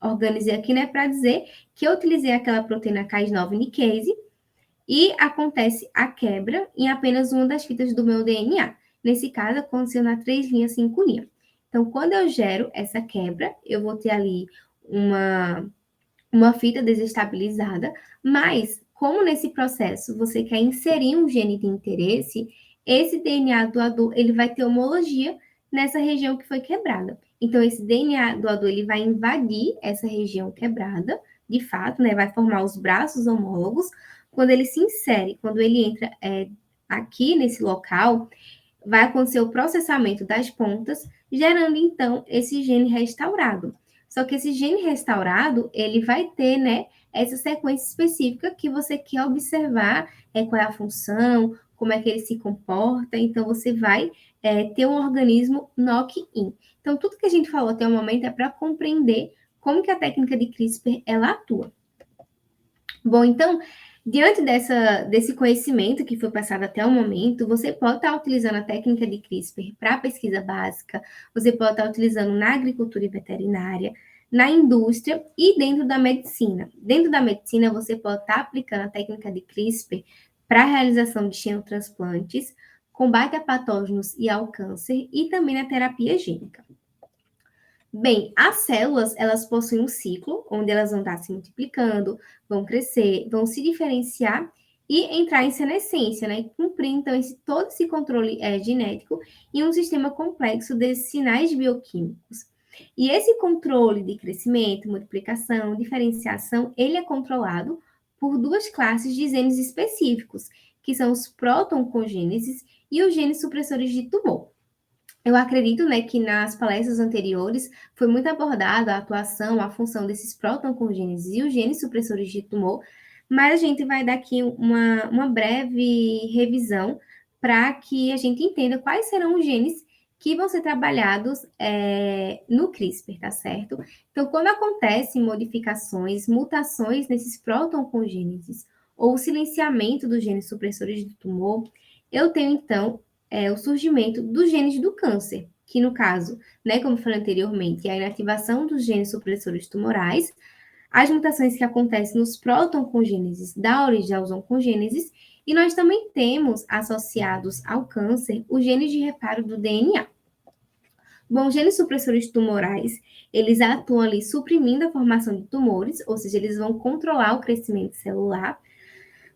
organizei aqui, né, para dizer que eu utilizei aquela proteína Cas9 niquase e acontece a quebra em apenas uma das fitas do meu DNA. Nesse caso, aconteceu na 3' 5'. Então, quando eu gero essa quebra, eu vou ter ali uma fita desestabilizada, mas como nesse processo você quer inserir um gene de interesse, esse DNA doador ele vai ter homologia nessa região que foi quebrada. Então, esse DNA doador ele vai invadir essa região quebrada, de fato, né? Vai formar os braços homólogos. Quando ele se insere, quando ele entra aqui nesse local, vai acontecer o processamento das pontas, gerando então esse gene restaurado. Só que esse gene restaurado, ele vai ter, né, essa sequência específica que você quer observar, qual é a função, como é que ele se comporta. Então, você vai ter um organismo knock-in. Então, tudo que a gente falou até o momento é para compreender como que a técnica de CRISPR, ela atua. Bom, então, diante desse conhecimento que foi passado até o momento, você pode estar utilizando a técnica de CRISPR para pesquisa básica, você pode estar utilizando na agricultura e veterinária, na indústria e dentro da medicina. Dentro da medicina, você pode estar aplicando a técnica de CRISPR para a realização de xenotransplantes, combate a patógenos e ao câncer e também na terapia gênica. Bem, as células, elas possuem um ciclo, onde elas vão estar se multiplicando, vão crescer, vão se diferenciar e entrar em senescência, né? Cumprir, então, todo esse controle genético e um sistema complexo desses sinais bioquímicos. E esse controle de crescimento, multiplicação, diferenciação, ele é controlado por 2 classes de genes específicos, que são os protoncogêneses e os genes supressores de tumor. Eu acredito, né, que nas palestras anteriores foi muito abordada a atuação, a função desses protoncogêneses e os genes supressores de tumor, mas a gente vai dar aqui uma breve revisão para que a gente entenda quais serão os genes que vão ser trabalhados no CRISPR, tá certo? Então, quando acontecem modificações, mutações nesses protoncogêneses ou silenciamento dos genes supressores de tumor, eu tenho, então, o surgimento dos genes do câncer, que no caso, né, como eu falei anteriormente, é a inativação dos genes supressores tumorais, as mutações que acontecem nos protoncogêneses da origem aos oncogêneses, e nós também temos associados ao câncer os genes de reparo do DNA. Bom, os genes supressores tumorais, eles atuam ali suprimindo a formação de tumores, ou seja, eles vão controlar o crescimento celular.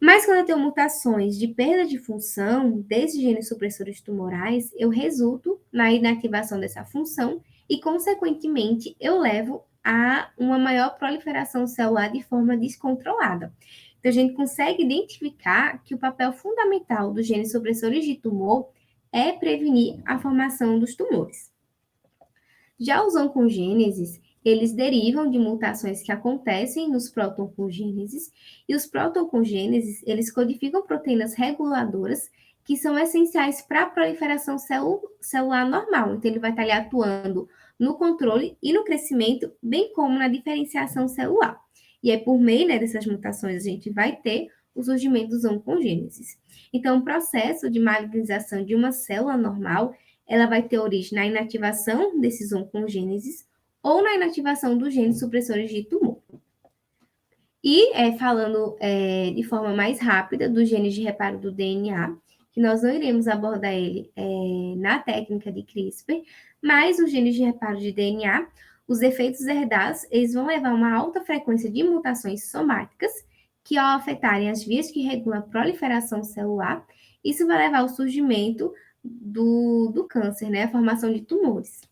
Mas quando eu tenho mutações de perda de função desses genes supressores tumorais, eu resulto na inativação dessa função e, consequentemente, eu levo a uma maior proliferação celular de forma descontrolada. Então, a gente consegue identificar que o papel fundamental dos genes supressores de tumor é prevenir a formação dos tumores. Já os oncogêneses, eles derivam de mutações que acontecem nos protoncogêneses, e os protoncogêneses, eles codificam proteínas reguladoras que são essenciais para a proliferação celular normal. Então, ele vai estar ali atuando no controle e no crescimento, bem como na diferenciação celular. E é por meio, né, dessas mutações a gente vai ter o surgimento dos oncogêneses. Então, o processo de malignização de uma célula normal, ela vai ter origem na inativação desses oncogêneses ou na inativação dos genes supressores de tumor. E falando de forma mais rápida dos genes de reparo do DNA, que nós não iremos abordar ele na técnica de CRISPR, mas os genes de reparo de DNA, os efeitos herdados, eles vão levar a uma alta frequência de mutações somáticas, que ao afetarem as vias que regulam a proliferação celular, isso vai levar ao surgimento do câncer, né? A formação de tumores.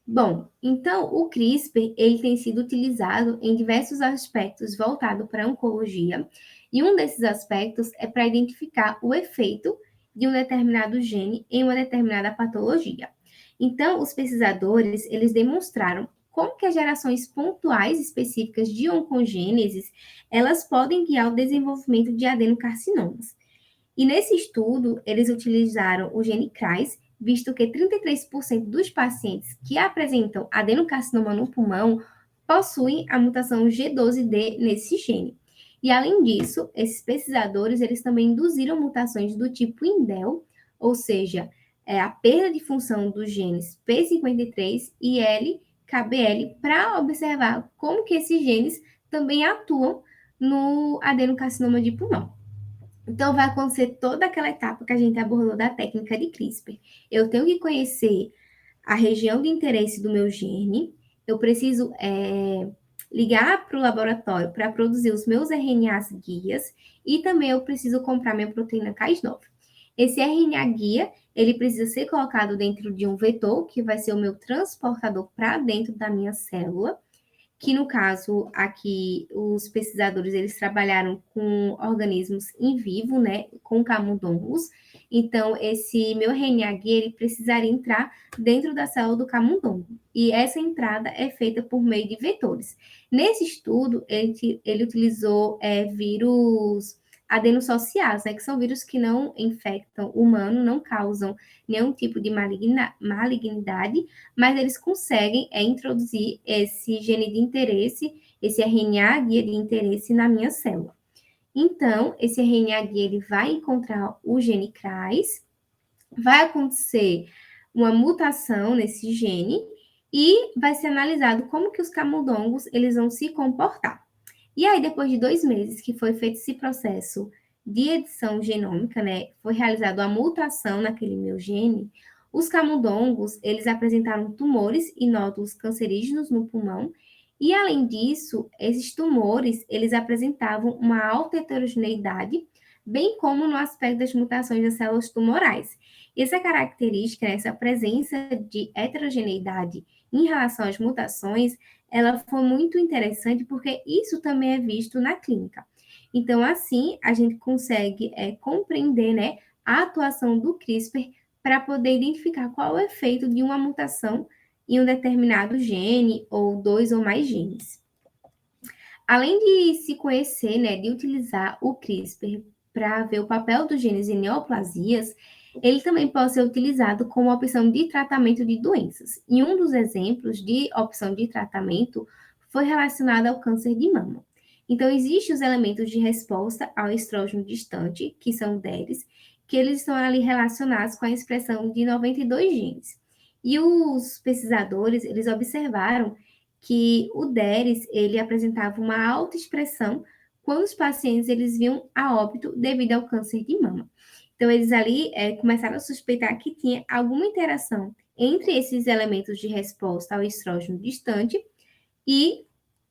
Bom, então o CRISPR ele tem sido utilizado em diversos aspectos voltados para a oncologia, e um desses aspectos é para identificar o efeito de um determinado gene em uma determinada patologia. Então, os pesquisadores, eles demonstraram como que as gerações pontuais específicas de oncogêneses, elas podem guiar o desenvolvimento de adenocarcinomas. E nesse estudo, eles utilizaram o gene CRAS, visto que 33% dos pacientes que apresentam adenocarcinoma no pulmão possuem a mutação G12D nesse gene. E além disso, esses pesquisadores, eles também induziram mutações do tipo indel, ou seja, a perda de função dos genes P53 e LKBL, para observar como que esses genes também atuam no adenocarcinoma de pulmão. Então, vai acontecer toda aquela etapa que a gente abordou da técnica de CRISPR. Eu tenho que conhecer a região de interesse do meu gene, eu preciso ligar para o laboratório para produzir os meus RNAs guias e também eu preciso comprar minha proteína Cas9. Esse RNA guia, ele precisa ser colocado dentro de um vetor, que vai ser o meu transportador para dentro da minha célula, que no caso aqui os pesquisadores eles trabalharam com organismos em vivo, né, com camundongos. Então esse meu RNA guia ele precisaria entrar dentro da célula do camundongo. E essa entrada é feita por meio de vetores. Nesse estudo ele utilizou vírus adenossociados, né, que são vírus que não infectam o humano, não causam nenhum tipo de malignidade, mas eles conseguem introduzir esse gene de interesse, esse RNA guia de interesse na minha célula. Então, esse RNA guia ele vai encontrar o gene CRAS, vai acontecer uma mutação nesse gene e vai ser analisado como que os camundongos eles vão se comportar. E aí, depois de 2 meses que foi feito esse processo de edição genômica, né, foi realizada a mutação naquele meu gene, os camundongos, eles apresentaram tumores e nódulos cancerígenos no pulmão, e além disso, esses tumores, eles apresentavam uma alta heterogeneidade, bem como no aspecto das mutações das células tumorais. E essa característica, essa presença de heterogeneidade em relação às mutações, ela foi muito interessante porque isso também é visto na clínica. Então, assim, a gente consegue compreender, né, a atuação do CRISPR para poder identificar qual é o efeito de uma mutação em um determinado gene ou 2 ou mais genes. Além de se conhecer, né, de utilizar o CRISPR para ver o papel dos genes em neoplasias, ele também pode ser utilizado como opção de tratamento de doenças. E um dos exemplos de opção de tratamento foi relacionado ao câncer de mama. Então, existem os elementos de resposta ao estrógeno distante, que são DERs, que eles estão ali relacionados com a expressão de 92 genes. E os pesquisadores, eles observaram que o DERs, ele apresentava uma alta expressão quando os pacientes, eles viam a óbito devido ao câncer de mama. Então, eles ali começaram a suspeitar que tinha alguma interação entre esses elementos de resposta ao estrógeno distante e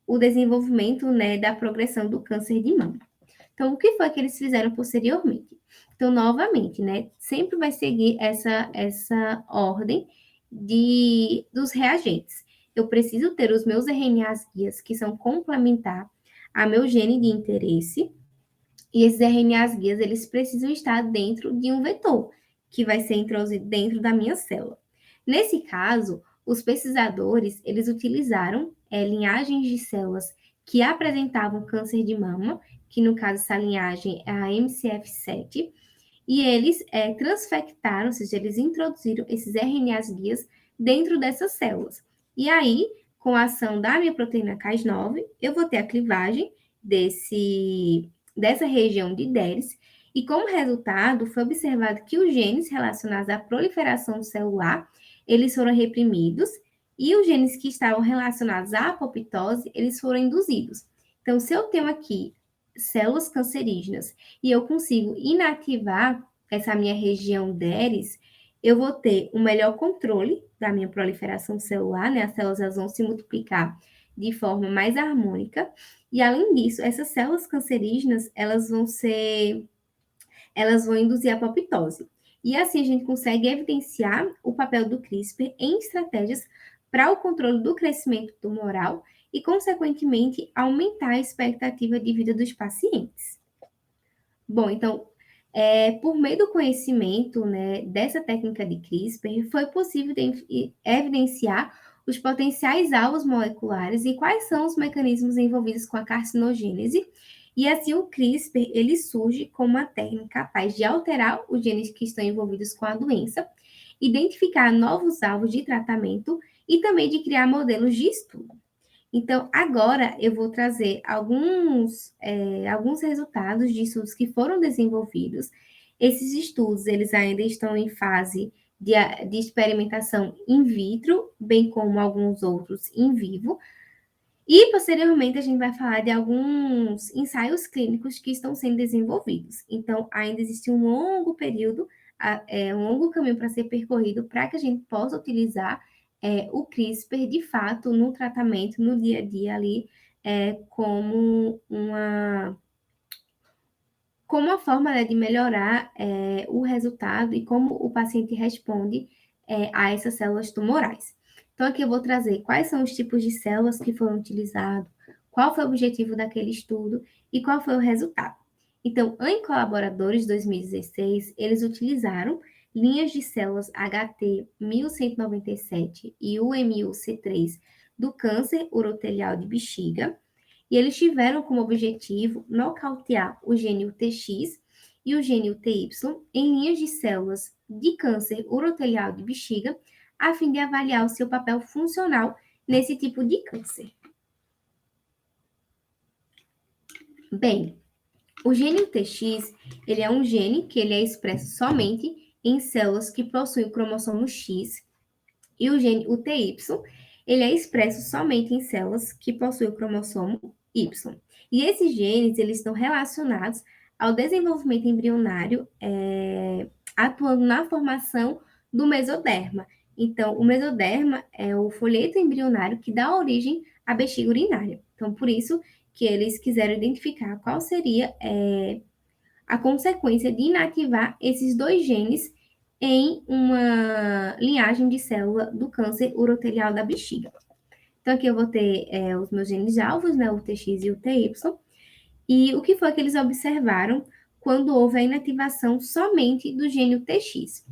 o desenvolvimento, né, da progressão do câncer de mama. Então, o que foi que eles fizeram posteriormente? Então, novamente, né, sempre vai seguir essa ordem dos reagentes. Eu preciso ter os meus RNAs guias, que são complementar a meu gene de interesse, e esses RNAs guias, eles precisam estar dentro de um vetor, que vai ser introduzido dentro da minha célula. Nesse caso, os pesquisadores, eles utilizaram linhagens de células que apresentavam câncer de mama, que no caso essa linhagem é a MCF7, e eles transfectaram, ou seja, eles introduziram esses RNAs guias dentro dessas células. E aí, com a ação da minha proteína Cas9, eu vou ter a clivagem dessa região de DERs, e como resultado, foi observado que os genes relacionados à proliferação celular, eles foram reprimidos, e os genes que estavam relacionados à apoptose, eles foram induzidos. Então, se eu tenho aqui células cancerígenas e eu consigo inativar essa minha região DERES, eu vou ter um melhor controle da minha proliferação celular, né? As células elas vão se multiplicar de forma mais harmônica. E além disso, essas células cancerígenas, elas vão induzir a apoptose. E assim a gente consegue evidenciar o papel do CRISPR em estratégias para o controle do crescimento tumoral e, consequentemente, aumentar a expectativa de vida dos pacientes. Bom, então, por meio do conhecimento, né, dessa técnica de CRISPR, foi possível evidenciar os potenciais alvos moleculares e quais são os mecanismos envolvidos com a carcinogênese. E assim o CRISPR, ele surge como uma técnica capaz de alterar os genes que estão envolvidos com a doença, identificar novos alvos de tratamento e também de criar modelos de estudo. Então, agora eu vou trazer alguns resultados de estudos que foram desenvolvidos. Esses estudos, eles ainda estão em fase de experimentação in vitro, bem como alguns outros in vivo. E, posteriormente, a gente vai falar de alguns ensaios clínicos que estão sendo desenvolvidos. Então, ainda existe um longo período, um longo caminho para ser percorrido para que a gente possa utilizar o CRISPR, de fato, no tratamento, no dia a dia ali, como uma forma, né, de melhorar o resultado e como o paciente responde a essas células tumorais. Então, aqui eu vou trazer quais são os tipos de células que foram utilizados, qual foi o objetivo daquele estudo e qual foi o resultado. Então, em Colaboradores 2016, eles utilizaram linhas de células HT 1197 e UMU-C3 do câncer urotelial de bexiga, e eles tiveram como objetivo nocautear o gene UTX e o gene UTY em linhas de células de câncer urotelial de bexiga, a fim de avaliar o seu papel funcional nesse tipo de câncer. Bem, o gene UTX, ele é um gene que ele é expresso somente em células que possuem o cromossomo X, e o gene UTY, ele é expresso somente em células que possuem o cromossomo Y. E esses genes, eles estão relacionados ao desenvolvimento embrionário, atuando na formação do mesoderma. Então, o mesoderma é o folheto embrionário que dá origem à bexiga urinária. Então, por isso que eles quiseram identificar qual seria a consequência de inativar esses dois genes em uma linhagem de célula do câncer urotelial da bexiga. Então, aqui eu vou ter os meus genes alvos, né, o TX e o TY, e o que foi que eles observaram quando houve a inativação somente do gene TX?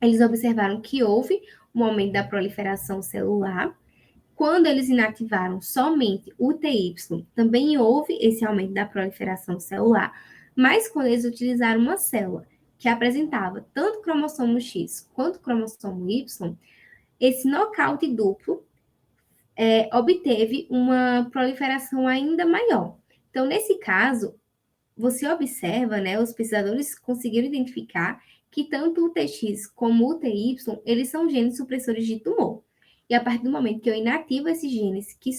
Eles observaram que houve um aumento da proliferação celular. Quando eles inativaram somente o TY, também houve esse aumento da proliferação celular, mas quando eles utilizaram uma célula que apresentava tanto cromossomo X quanto cromossomo Y, esse nocaute duplo obteve uma proliferação ainda maior. Então, nesse caso, você observa, né, os pesquisadores conseguiram identificar que tanto o TX como o TY, eles são genes supressores de tumor. E a partir do momento que eu inativo esses genes que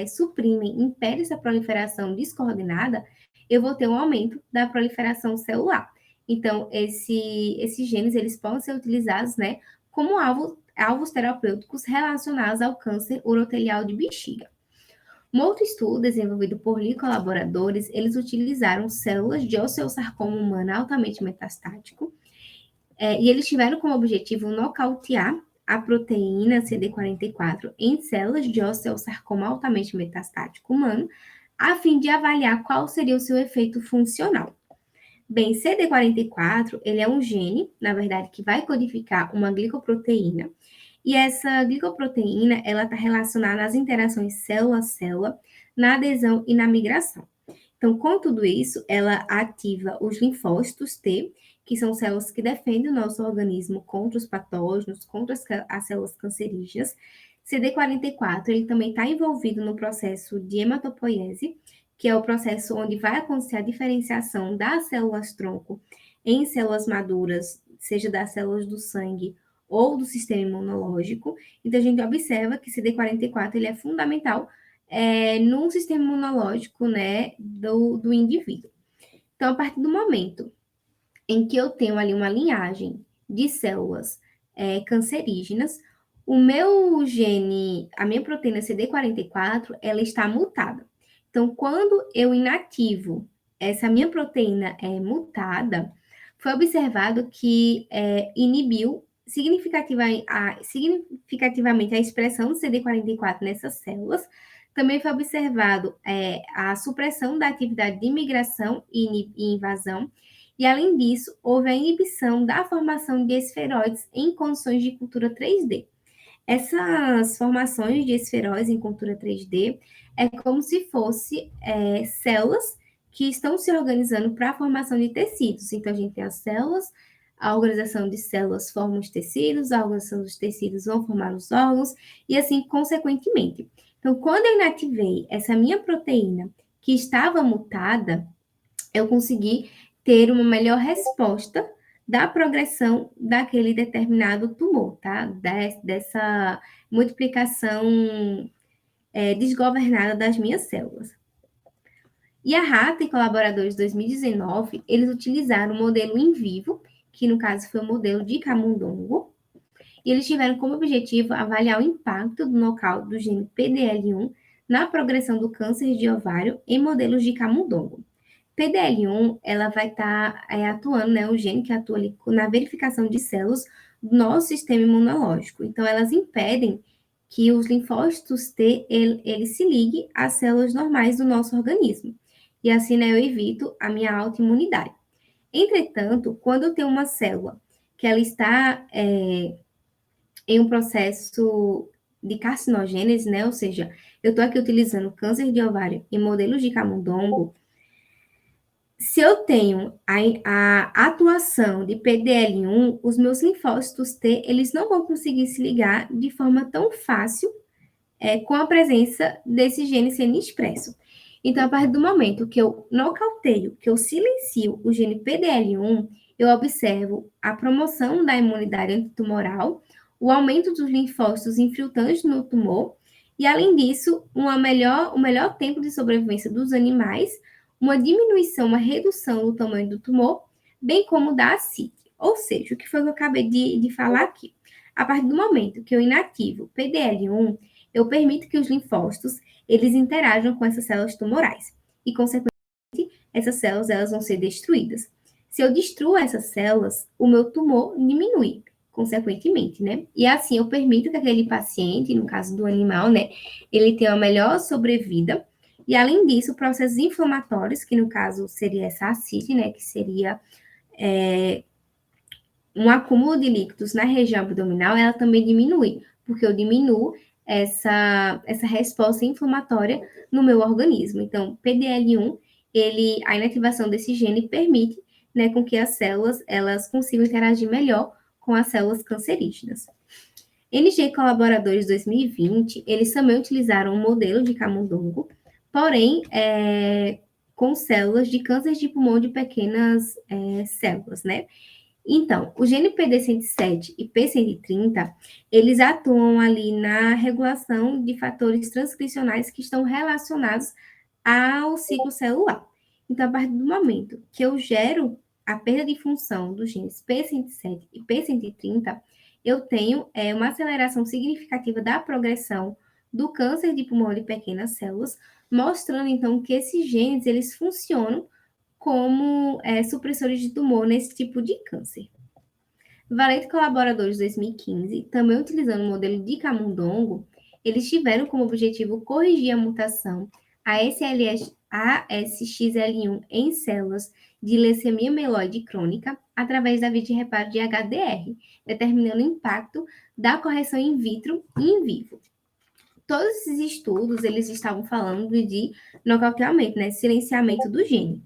suprimem, impedem essa proliferação descoordenada, eu vou ter um aumento da proliferação celular. Então, esses genes, eles podem ser utilizados, né, como alvos terapêuticos relacionados ao câncer urotelial de bexiga. Um outro estudo desenvolvido por colaboradores, eles utilizaram células de osteosarcoma humano altamente metastático, e eles tiveram como objetivo nocautear a proteína CD44 em células de osteosarcoma altamente metastático humano, a fim de avaliar qual seria o seu efeito funcional. Bem, CD44, ele é um gene, na verdade, que vai codificar uma glicoproteína, e essa glicoproteína, ela está relacionada às interações célula a célula, na adesão e na migração. Então, com tudo isso, ela ativa os linfócitos T, que são células que defendem o nosso organismo contra os patógenos, contra as células cancerígenas. CD44, ele também está envolvido no processo de hematopoiese, que é o processo onde vai acontecer a diferenciação das células-tronco em células maduras, seja das células do sangue ou do sistema imunológico. Então, a gente observa que CD44 ele é fundamental no sistema imunológico, né, do indivíduo. Então, a partir do momento em que eu tenho ali uma linhagem de células cancerígenas, o meu gene, a minha proteína CD44, ela está mutada. Então, quando eu inativo essa minha proteína mutada, foi observado que inibiu significativamente a expressão do CD44 nessas células. Também foi observado a supressão da atividade de migração e invasão, e, além disso, houve a inibição da formação de esferoides em condições de cultura 3D. Essas formações de esferoides em cultura 3D é como se fossem células que estão se organizando para a formação de tecidos. Então, a gente tem as células, a organização de células forma os tecidos, a organização dos tecidos vão formar os órgãos, e assim consequentemente. Então, quando eu inativei essa minha proteína que estava mutada, eu consegui ter uma melhor resposta da progressão daquele determinado tumor, tá? Dessa multiplicação desgovernada das minhas células. E a Rata e colaboradores de 2019, eles utilizaram o modelo in vivo, que no caso foi o modelo de camundongo, e eles tiveram como objetivo avaliar o impacto do nocaute do gene PDL1 na progressão do câncer de ovário em modelos de camundongo. PDL1, ela vai estar atuando, né, o gene que atua ali na verificação de células do nosso sistema imunológico. Então, elas impedem que os linfócitos T, ele se ligue às células normais do nosso organismo. E assim, né, eu evito a minha autoimunidade. Entretanto, quando eu tenho uma célula que ela está em um processo de carcinogênese, né, ou seja, eu estou aqui utilizando câncer de ovário em modelos de camundongo, se eu tenho a atuação de PDL1, os meus linfócitos T, eles não vão conseguir se ligar de forma tão fácil com a presença desse gene sendo expresso. Então, a partir do momento que eu nocauteio, que eu silencio o gene PDL1, eu observo a promoção da imunidade antitumoral, o aumento dos linfócitos infiltrantes no tumor, e, além disso, o melhor tempo de sobrevivência dos animais, uma diminuição, uma redução do tamanho do tumor, bem como da ascite. Ou seja, o que foi que eu acabei de falar aqui? A partir do momento que eu inativo PDL1, eu permito que os linfócitos eles interajam com essas células tumorais e, consequentemente, essas células elas vão ser destruídas. Se eu destruo essas células, o meu tumor diminui, consequentemente, né? E assim eu permito que aquele paciente, no caso do animal, né, ele tenha uma melhor sobrevida. E, além disso, processos inflamatórios, que no caso seria essa ascite, né, que seria um acúmulo de líquidos na região abdominal, ela também diminui, porque eu diminuo essa resposta inflamatória no meu organismo. Então, PDL1, a inativação desse gene permite, né, com que as células elas consigam interagir melhor com as células cancerígenas. NG colaboradores 2020, eles também utilizaram um modelo de camundongo, porém, com células de câncer de pulmão de pequenas células, né? Então, o gene PD107 e P130, eles atuam ali na regulação de fatores transcricionais que estão relacionados ao ciclo celular. Então, a partir do momento que eu gero a perda de função dos genes P107 e P130, eu tenho uma aceleração significativa da progressão do câncer de pulmão de pequenas células, mostrando, então, que esses genes, eles funcionam como supressores de tumor nesse tipo de câncer. Valente colaboradores 2015, também utilizando o modelo de camundongo, eles tiveram como objetivo corrigir a mutação ASXL1 em células de leucemia mieloide crônica através da via de reparo de HDR, determinando o impacto da correção in vitro e in vivo. Todos esses estudos, eles estavam falando de nocauteamento, né, silenciamento do gene.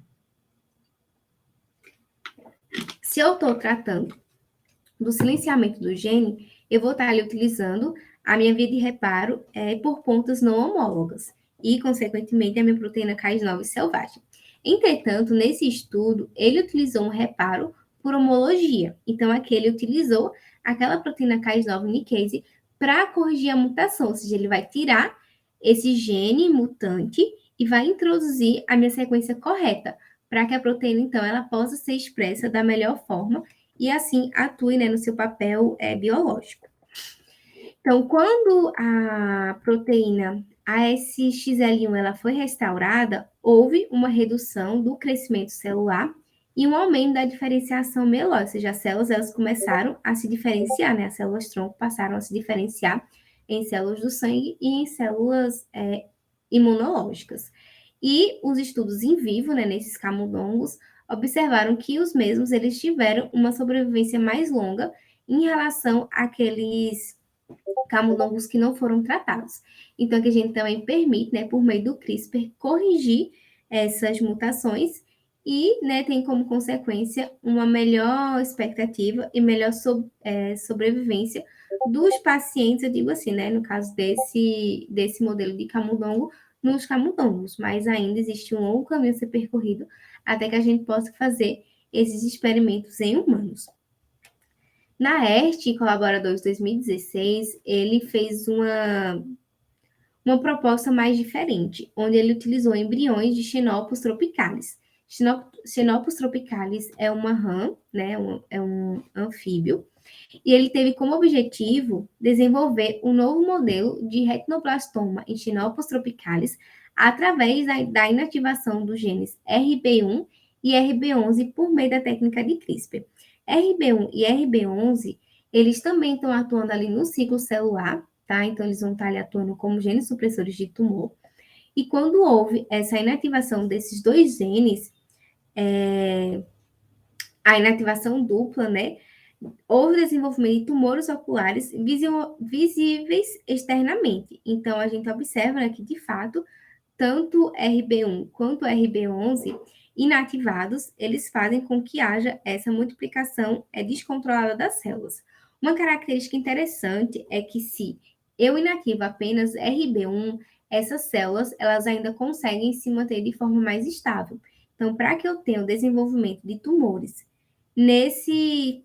Se eu estou tratando do silenciamento do gene, eu vou estar ali utilizando a minha via de reparo por pontas não homólogas e, consequentemente, a minha proteína Cas9 selvagem. Entretanto, nesse estudo, ele utilizou um reparo por homologia. Então, aqui ele utilizou aquela proteína Cas9 nickase para corrigir a mutação, ou seja, ele vai tirar esse gene mutante e vai introduzir a minha sequência correta, para que a proteína, então, ela possa ser expressa da melhor forma e, assim, atue, né, no seu papel biológico. Então, quando a proteína ASXL1 ela foi restaurada, houve uma redução do crescimento celular e um aumento da diferenciação mielóide, ou seja, as células elas começaram a se diferenciar, né? As células-tronco passaram a se diferenciar em células do sangue e em células imunológicas. E os estudos em vivo, né, nesses camundongos, observaram que os mesmos eles tiveram uma sobrevivência mais longa em relação àqueles camundongos que não foram tratados. Então, que a gente também permite, né, por meio do CRISPR, corrigir essas mutações e, né, tem como consequência uma melhor expectativa e melhor sobrevivência dos pacientes, eu digo assim, né, no caso desse modelo de camundongo, nos camundongos, mas ainda existe um longo caminho a ser percorrido até que a gente possa fazer esses experimentos em humanos. Na ERT, colaborador de 2016, ele fez uma proposta mais diferente, onde ele utilizou embriões de Xenopus tropicalis. Xenopus tropicalis é uma rã, né, é um anfíbio, e ele teve como objetivo desenvolver um novo modelo de retinoblastoma em Xenopus tropicalis através da inativação dos genes RB1 e RB11 por meio da técnica de CRISPR. RB1 e RB11, eles também estão atuando ali no ciclo celular, tá? Então, eles vão estar ali atuando como genes supressores de tumor. E quando houve essa inativação desses dois genes, a inativação dupla, né? Houve desenvolvimento de tumores oculares visíveis externamente. Então, a gente observa, né, que, de fato, tanto RB1 quanto RB11 inativados, eles fazem com que haja essa multiplicação descontrolada das células. Uma característica interessante é que se eu inativo apenas RB1, essas células, elas ainda conseguem se manter de forma mais estável. Então, para que eu tenha o desenvolvimento de tumores nesse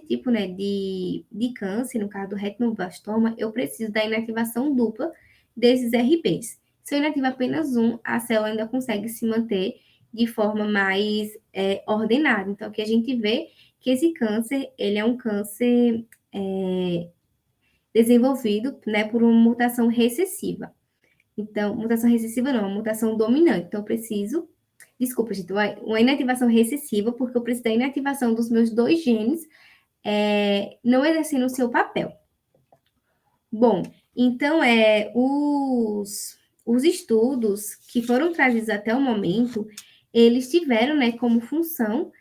tipo, né, de câncer, no caso do retinoblastoma, eu preciso da inativação dupla desses RBs. Se eu inativo apenas um, a célula ainda consegue se manter de forma mais ordenada. Então, aqui a gente vê que esse câncer, ele é um câncer desenvolvido, né, por uma mutação recessiva. Então, mutação recessiva não, uma mutação dominante. Então, eu preciso, desculpa, gente, uma inativação recessiva, porque eu preciso da inativação dos meus dois genes não exercendo o seu papel. Bom, então, os estudos que foram trazidos até o momento, eles tiveram, né, como função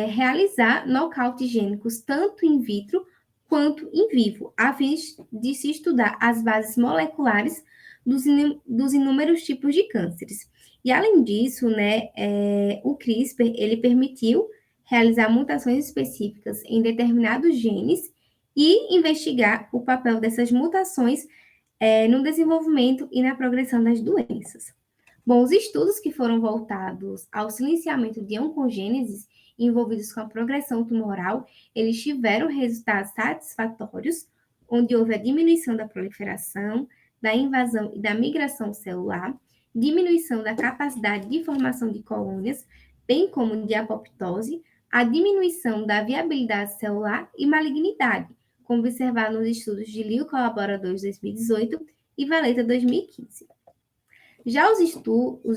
realizar nocaute gênicos tanto in vitro quanto in vivo, a fim de se estudar as bases moleculares dos inúmeros tipos de cânceres. E, além disso, né, o CRISPR, ele permitiu realizar mutações específicas em determinados genes e investigar o papel dessas mutações no desenvolvimento e na progressão das doenças. Bom, os estudos que foram voltados ao silenciamento de oncogêneses envolvidos com a progressão tumoral, eles tiveram resultados satisfatórios, onde houve a diminuição da proliferação, da invasão e da migração celular, diminuição da capacidade de formação de colônias, bem como de apoptose, a diminuição da viabilidade celular e malignidade, como observado nos estudos de Liu colaboradores 2018 e Valeta 2015. Já os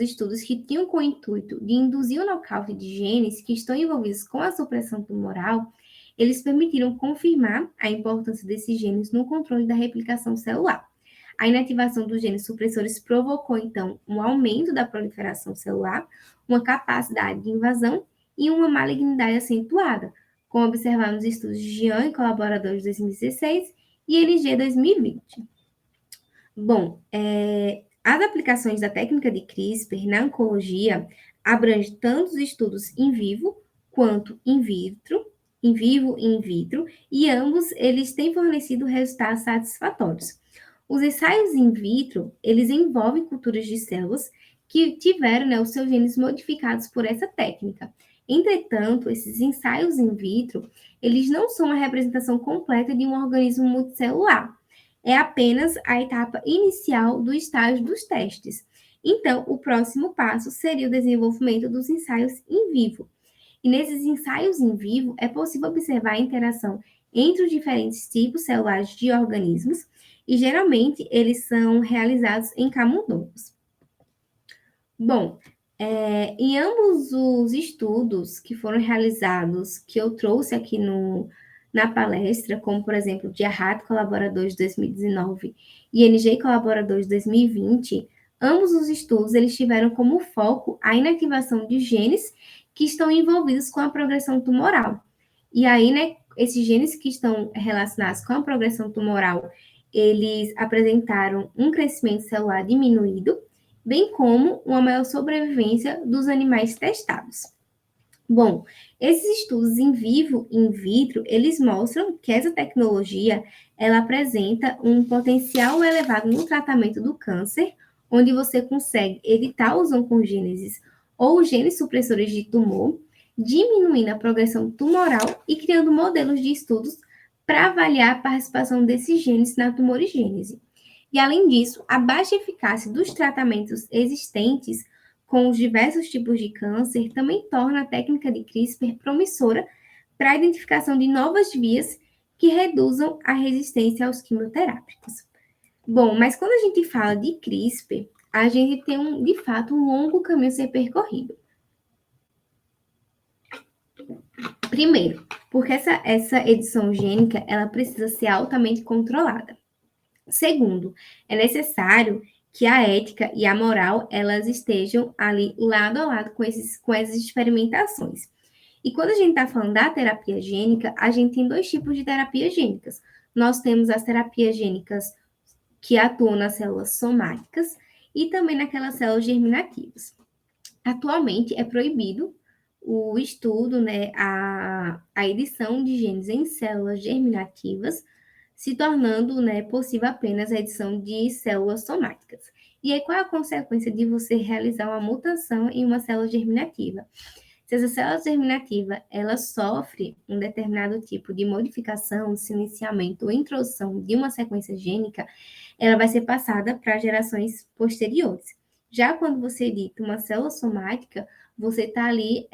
estudos que tinham com o intuito de induzir o nocaute de genes que estão envolvidos com a supressão tumoral, eles permitiram confirmar a importância desses genes no controle da replicação celular. A inativação dos genes supressores provocou, então, um aumento da proliferação celular, uma capacidade de invasão e uma malignidade acentuada, como observado nos estudos de Jian e colaboradores de 2016 e NG 2020. Bom, as aplicações da técnica de CRISPR na oncologia abrangem tanto os estudos in vivo quanto in vivo e in vitro, e ambos eles têm fornecido resultados satisfatórios. Os ensaios in vitro, eles envolvem culturas de células que tiveram, né, os seus genes modificados por essa técnica. Entretanto, esses ensaios in vitro, eles não são a representação completa de um organismo multicelular. É apenas a etapa inicial do estágio dos testes. Então, o próximo passo seria o desenvolvimento dos ensaios em vivo. E nesses ensaios em vivo, é possível observar a interação entre os diferentes tipos celulares de organismos, e geralmente eles são realizados em camundongos. Bom, em ambos os estudos que foram realizados, que eu trouxe aqui na palestra, como, por exemplo, Diarrat Colaboradores 2019 e NG Colaboradores 2020, ambos os estudos eles tiveram como foco a inativação de genes que estão envolvidos com a progressão tumoral. E aí, né, esses genes que estão relacionados com a progressão tumoral, eles apresentaram um crescimento celular diminuído, bem como uma maior sobrevivência dos animais testados. Bom, esses estudos em vivo e in vitro, eles mostram que essa tecnologia, ela apresenta um potencial elevado no tratamento do câncer, onde você consegue editar os oncogêneses ou genes supressores de tumor, diminuindo a progressão tumoral e criando modelos de estudos para avaliar a participação desses genes na tumorigênese. E, além disso, a baixa eficácia dos tratamentos existentes com os diversos tipos de câncer também torna a técnica de CRISPR promissora para a identificação de novas vias que reduzam a resistência aos quimioterápicos. Bom, mas quando a gente fala de CRISPR, a gente tem, de fato, um longo caminho a ser percorrido. Primeiro, porque essa edição gênica, ela precisa ser altamente controlada. Segundo, é necessário que a ética e a moral, elas estejam ali lado a lado com essas experimentações. E quando a gente está falando da terapia gênica, a gente tem dois tipos de terapias gênicas. Nós temos as terapias gênicas que atuam nas células somáticas e também naquelas células germinativas. Atualmente é proibido o estudo, né, a edição de genes em células germinativas, se tornando, né, possível apenas a edição de células somáticas. E aí, qual é a consequência de você realizar uma mutação em uma célula germinativa? Se essa célula germinativa, ela sofre um determinado tipo de modificação, silenciamento ou introdução de uma sequência gênica, ela vai ser passada para gerações posteriores. Já quando você edita uma célula somática, você está ali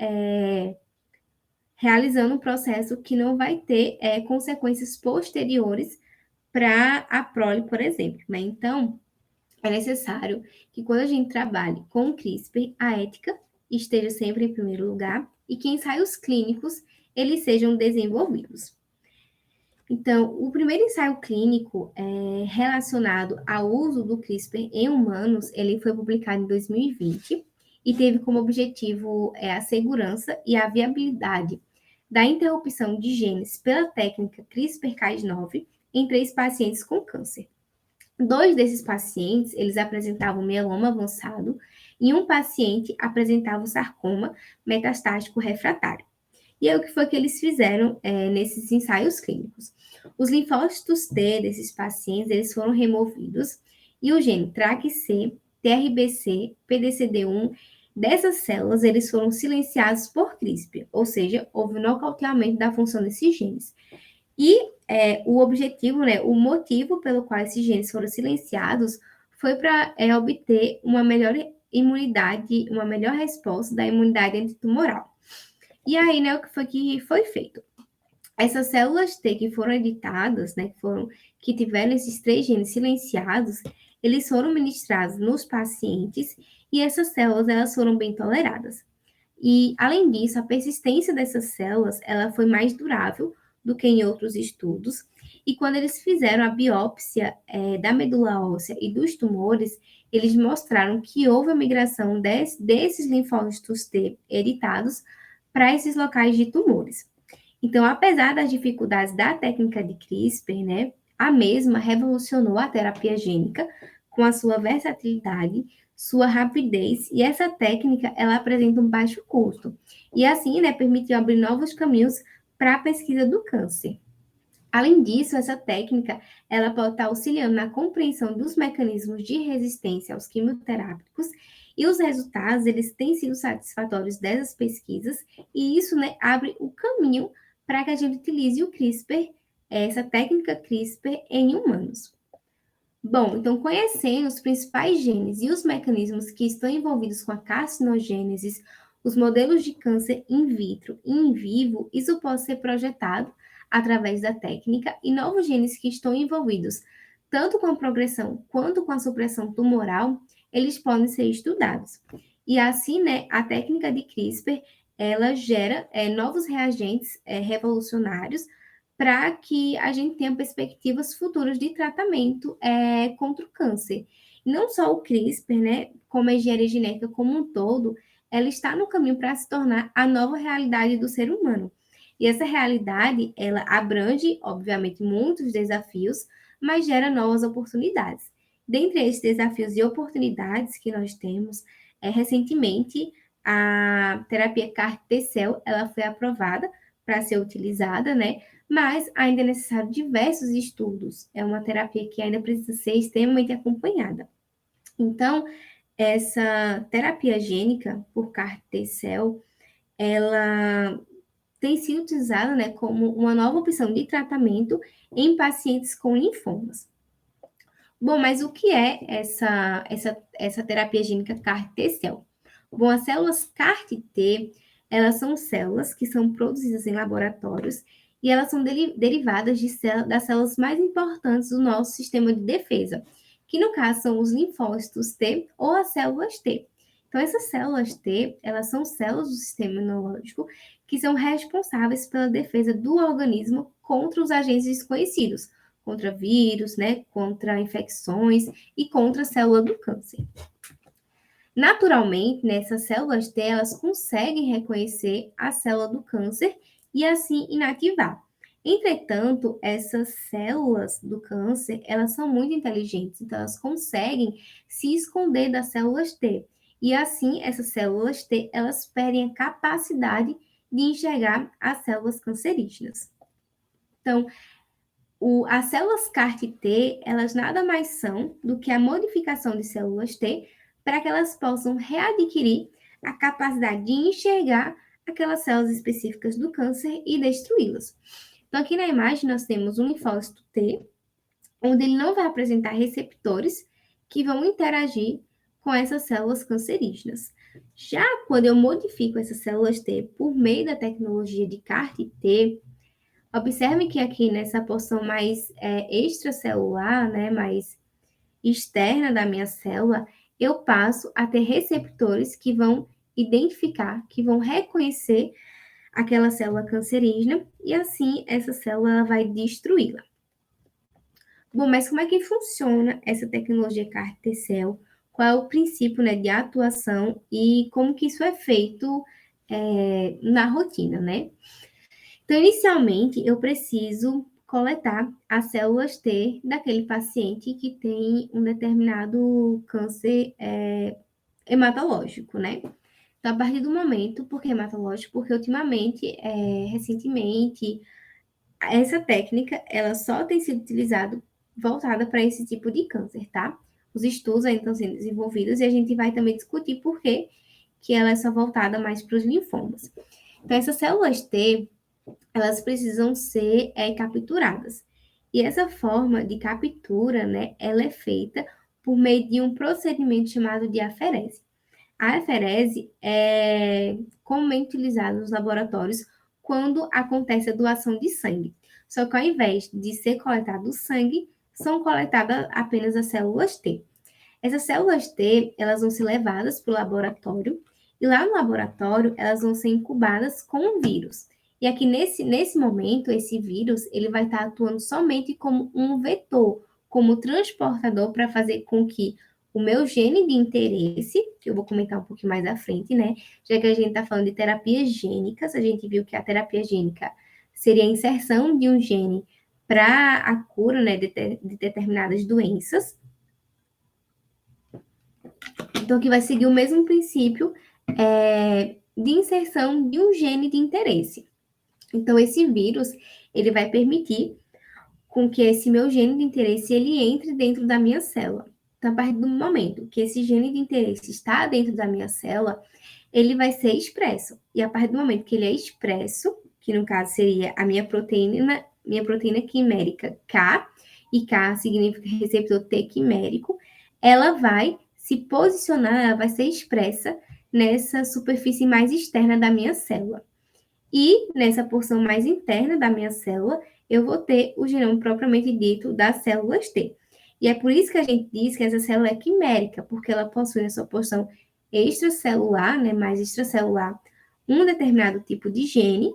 realizando um processo que não vai ter consequências posteriores para a prole, por exemplo, né? Então, é necessário que quando a gente trabalhe com o CRISPR, a ética esteja sempre em primeiro lugar e que ensaios clínicos eles sejam desenvolvidos. Então, o primeiro ensaio clínico relacionado ao uso do CRISPR em humanos, ele foi publicado em 2020 e teve como objetivo a segurança e a viabilidade da interrupção de genes pela técnica CRISPR-Cas9 em 3 pacientes com câncer. 2 desses pacientes, eles apresentavam mieloma avançado e um paciente apresentava o sarcoma metastático refratário. E aí, o que foi que eles fizeram nesses ensaios clínicos? Os linfócitos T desses pacientes, eles foram removidos e o gene TRAC-C, TRBC, PDCD1 dessas células, eles foram silenciados por CRISPR, ou seja, houve um nocauteamento da função desses genes. E o objetivo, né, o motivo pelo qual esses genes foram silenciados foi para obter uma melhor imunidade, uma melhor resposta da imunidade antitumoral. E aí, né, o que foi feito? Essas células T que foram editadas, né, que tiveram esses 3 genes silenciados, eles foram ministrados nos pacientes e essas células, elas foram bem toleradas. E, além disso, a persistência dessas células, ela foi mais durável do que em outros estudos. E quando eles fizeram a biópsia da medula óssea e dos tumores, eles mostraram que houve a migração desses linfócitos T editados para esses locais de tumores. Então, apesar das dificuldades da técnica de CRISPR, né, a mesma revolucionou a terapia gênica com a sua versatilidade, sua rapidez, e essa técnica, ela apresenta um baixo custo. E assim, né, permitiu abrir novos caminhos para a pesquisa do câncer. Além disso, essa técnica, ela pode estar auxiliando na compreensão dos mecanismos de resistência aos quimioterápicos, e os resultados, eles têm sido satisfatórios dessas pesquisas, e isso, né, abre o caminho para que a gente utilize o CRISPR, essa técnica CRISPR em humanos. Bom, então, conhecendo os principais genes e os mecanismos que estão envolvidos com a carcinogênese, os modelos de câncer in vitro e in vivo, isso pode ser projetado através da técnica e novos genes que estão envolvidos tanto com a progressão quanto com a supressão tumoral, eles podem ser estudados. E assim, né, a técnica de CRISPR, ela gera novos reagentes revolucionários para que a gente tenha perspectivas futuras de tratamento contra o câncer. Não só o CRISPR, né, como a engenharia genética como um todo, ela está no caminho para se tornar a nova realidade do ser humano. E essa realidade, ela abrange, obviamente, muitos desafios, mas gera novas oportunidades. Dentre esses desafios e oportunidades que nós temos, recentemente, a terapia CAR-T-cell, ela foi aprovada para ser utilizada, né, mas ainda é necessário diversos estudos. É uma terapia que ainda precisa ser extremamente acompanhada. Então, essa terapia gênica por CAR-T-cell, ela tem sido utilizada, né, como uma nova opção de tratamento em pacientes com linfomas. Bom, mas o que é essa terapia gênica CAR-T-cell? Bom, as células CAR-T, elas são células que são produzidas em laboratórios e elas são derivadas das células mais importantes do nosso sistema de defesa, que no caso são os linfócitos T ou as células T. Então, essas células T, elas são células do sistema imunológico que são responsáveis pela defesa do organismo contra os agentes desconhecidos, contra vírus, né, contra infecções e contra a célula do câncer. Naturalmente, nessas células T, elas conseguem reconhecer a célula do câncer e assim inativar. Entretanto, essas células do câncer, elas são muito inteligentes, então elas conseguem se esconder das células T. E assim, essas células T, elas perdem a capacidade de enxergar as células cancerígenas. Então, as células CAR-T, elas nada mais são do que a modificação de células T para que elas possam readquirir a capacidade de enxergar aquelas células específicas do câncer e destruí-las. Então, aqui na imagem, nós temos um linfócito T, onde ele não vai apresentar receptores que vão interagir com essas células cancerígenas. Já quando eu modifico essas células T por meio da tecnologia de CAR-T, observe que aqui nessa porção mais extracelular, né, mais externa da minha célula, eu passo a ter receptores que vão identificar, que vão reconhecer aquela célula cancerígena e assim essa célula vai destruí-la. Bom, mas como é que funciona essa tecnologia CAR-T-cell? Qual é o princípio, né, de atuação e como que isso é feito na rotina, né? Então, inicialmente, eu preciso coletar as células T daquele paciente que tem um determinado câncer hematológico, né? Então, a partir do momento, por que hematológico? Porque ultimamente, recentemente, essa técnica, ela só tem sido utilizada voltada para esse tipo de câncer, tá? Os estudos ainda estão sendo desenvolvidos e a gente vai também discutir por que ela é só voltada mais para os linfomas. Então, essas células T, elas precisam ser capturadas. E essa forma de captura, né, ela é feita por meio de um procedimento chamado de aferese. A aferese é comumente utilizada nos laboratórios quando acontece a doação de sangue. Só que ao invés de ser coletado o sangue, são coletadas apenas as células T. Essas células T, elas vão ser levadas para o laboratório e lá no laboratório elas vão ser incubadas com um vírus. E aqui nesse momento, esse vírus, ele vai estar atuando somente como um vetor, como transportador para fazer com que o meu gene de interesse, que eu vou comentar um pouquinho mais à frente, né? Já que a gente está falando de terapias gênicas, a gente viu que a terapia gênica seria a inserção de um gene para a cura, né, de determinadas doenças. Então, que vai seguir o mesmo princípio de inserção de um gene de interesse. Então, esse vírus, ele vai permitir com que esse meu gene de interesse, ele entre dentro da minha célula. Então, a partir do momento que esse gene de interesse está dentro da minha célula, ele vai ser expresso. E a partir do momento que ele é expresso, que no caso seria a minha proteína quimérica K, e K significa receptor T quimérico, ela vai se posicionar, ela vai ser expressa nessa superfície mais externa da minha célula. E nessa porção mais interna da minha célula, eu vou ter o genoma propriamente dito das células T. E é por isso que a gente diz que essa célula é quimérica, porque ela possui na sua porção extracelular, né, mais extracelular, um determinado tipo de gene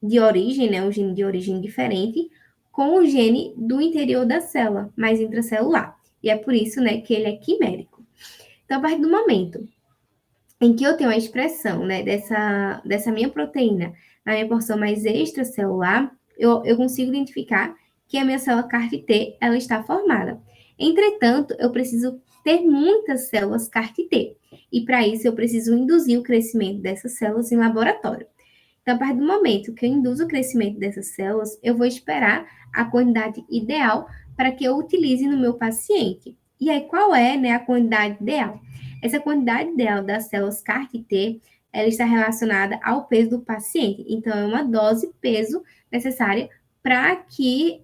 de origem, né, um gene de origem diferente, com o gene do interior da célula, mais intracelular. E é por isso, né, que ele é quimérico. Então, a partir do momento em que eu tenho a expressão, né, dessa minha proteína na minha porção mais extracelular, eu consigo identificar que a minha célula CAR-T, ela está formada. Entretanto, eu preciso ter muitas células CAR-T. E para isso, eu preciso induzir o crescimento dessas células em laboratório. Então, a partir do momento que eu induzo o crescimento dessas células, eu vou esperar a quantidade ideal para que eu utilize no meu paciente. E aí, qual é, né, a quantidade ideal? Essa quantidade ideal das células CAR-T, ela está relacionada ao peso do paciente. Então, é uma dose peso necessária para que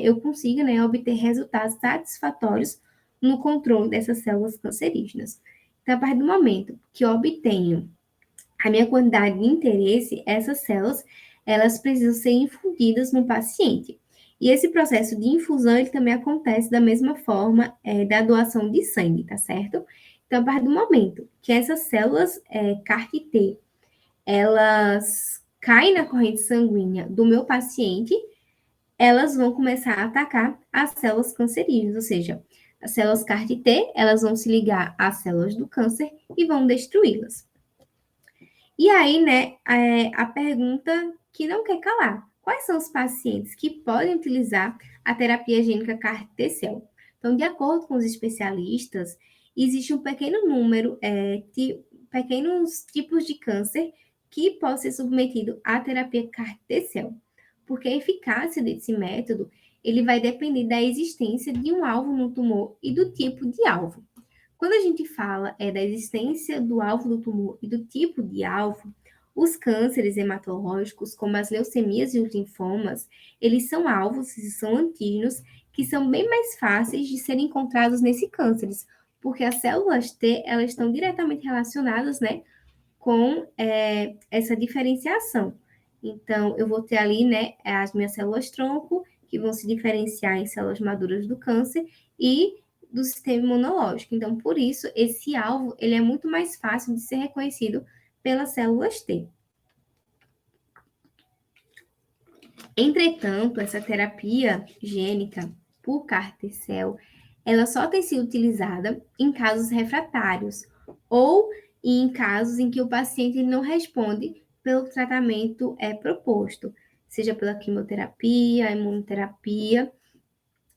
eu consiga, né, obter resultados satisfatórios no controle dessas células cancerígenas. Então, a partir do momento que eu obtenho a minha quantidade de interesse, essas células, elas precisam ser infundidas no paciente. E esse processo de infusão, ele também acontece da mesma forma da doação de sangue, tá certo? Então, a partir do momento que essas células CAR-T, elas caem na corrente sanguínea do meu paciente, elas vão começar a atacar as células cancerígenas, ou seja, as células CAR-T, elas vão se ligar às células do câncer e vão destruí-las. E aí, né, a pergunta que não quer calar: quais são os pacientes que podem utilizar a terapia gênica CAR-T-cell? Então, de acordo com os especialistas, existe um pequeno número de pequenos tipos de câncer que pode ser submetido à terapia CAR-T-cell, porque a eficácia desse método ele vai depender da existência de um alvo no tumor e do tipo de alvo. Quando a gente fala da existência do alvo do tumor e do tipo de alvo, os cânceres hematológicos, como as leucemias e os linfomas, eles são alvos, são antígenos, que são bem mais fáceis de serem encontrados nesse cânceres, porque as células T, elas estão diretamente relacionadas, né, com essa diferenciação. Então, eu vou ter ali, né, as minhas células tronco, que vão se diferenciar em células maduras do câncer, e do sistema imunológico. Então, por isso, esse alvo ele é muito mais fácil de ser reconhecido pelas células T. Entretanto, essa terapia gênica por CAR-T-cell, ela só tem sido utilizada em casos refratários ou em casos em que o paciente não responde pelo tratamento proposto, seja pela quimioterapia, imunoterapia.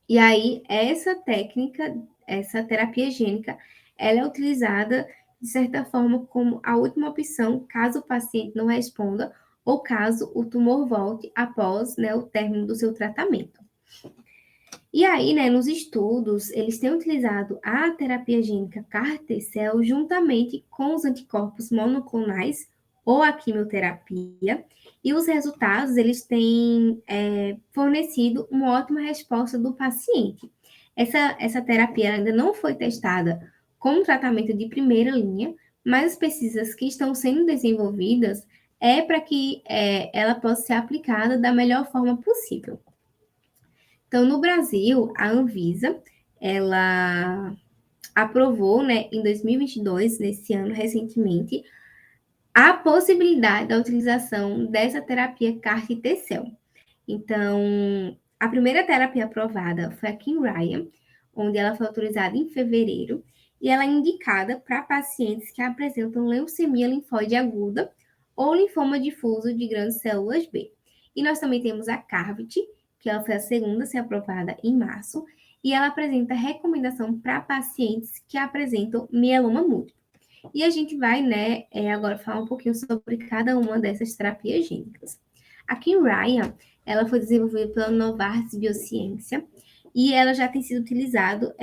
E aí, essa técnica, essa terapia gênica, ela é utilizada, de certa forma, como a última opção, caso o paciente não responda ou caso o tumor volte após, né, o término do seu tratamento. E aí, né, nos estudos, eles têm utilizado a terapia gênica CAR-T-cell juntamente com os anticorpos monoclonais ou a quimioterapia, e os resultados, eles têm fornecido uma ótima resposta do paciente. Essa terapia ainda não foi testada como tratamento de primeira linha, mas as pesquisas que estão sendo desenvolvidas para que ela possa ser aplicada da melhor forma possível. Então, no Brasil, a Anvisa, ela aprovou, né, em 2022, nesse ano, recentemente, a possibilidade da utilização dessa terapia CAR-T-cell. Então, a primeira terapia aprovada foi a Kymriah, onde ela foi autorizada em fevereiro, e ela é indicada para pacientes que apresentam leucemia linfóide aguda ou linfoma difuso de grandes células B. E nós também temos a Carvit, que ela foi a segunda a ser aprovada em março, e ela apresenta recomendação para pacientes que apresentam mieloma múltiplo. E a gente vai, né, agora falar um pouquinho sobre cada uma dessas terapias gênicas. A Kymriah, ela foi desenvolvida pela Novartis Biociência e ela já tem sido utilizado,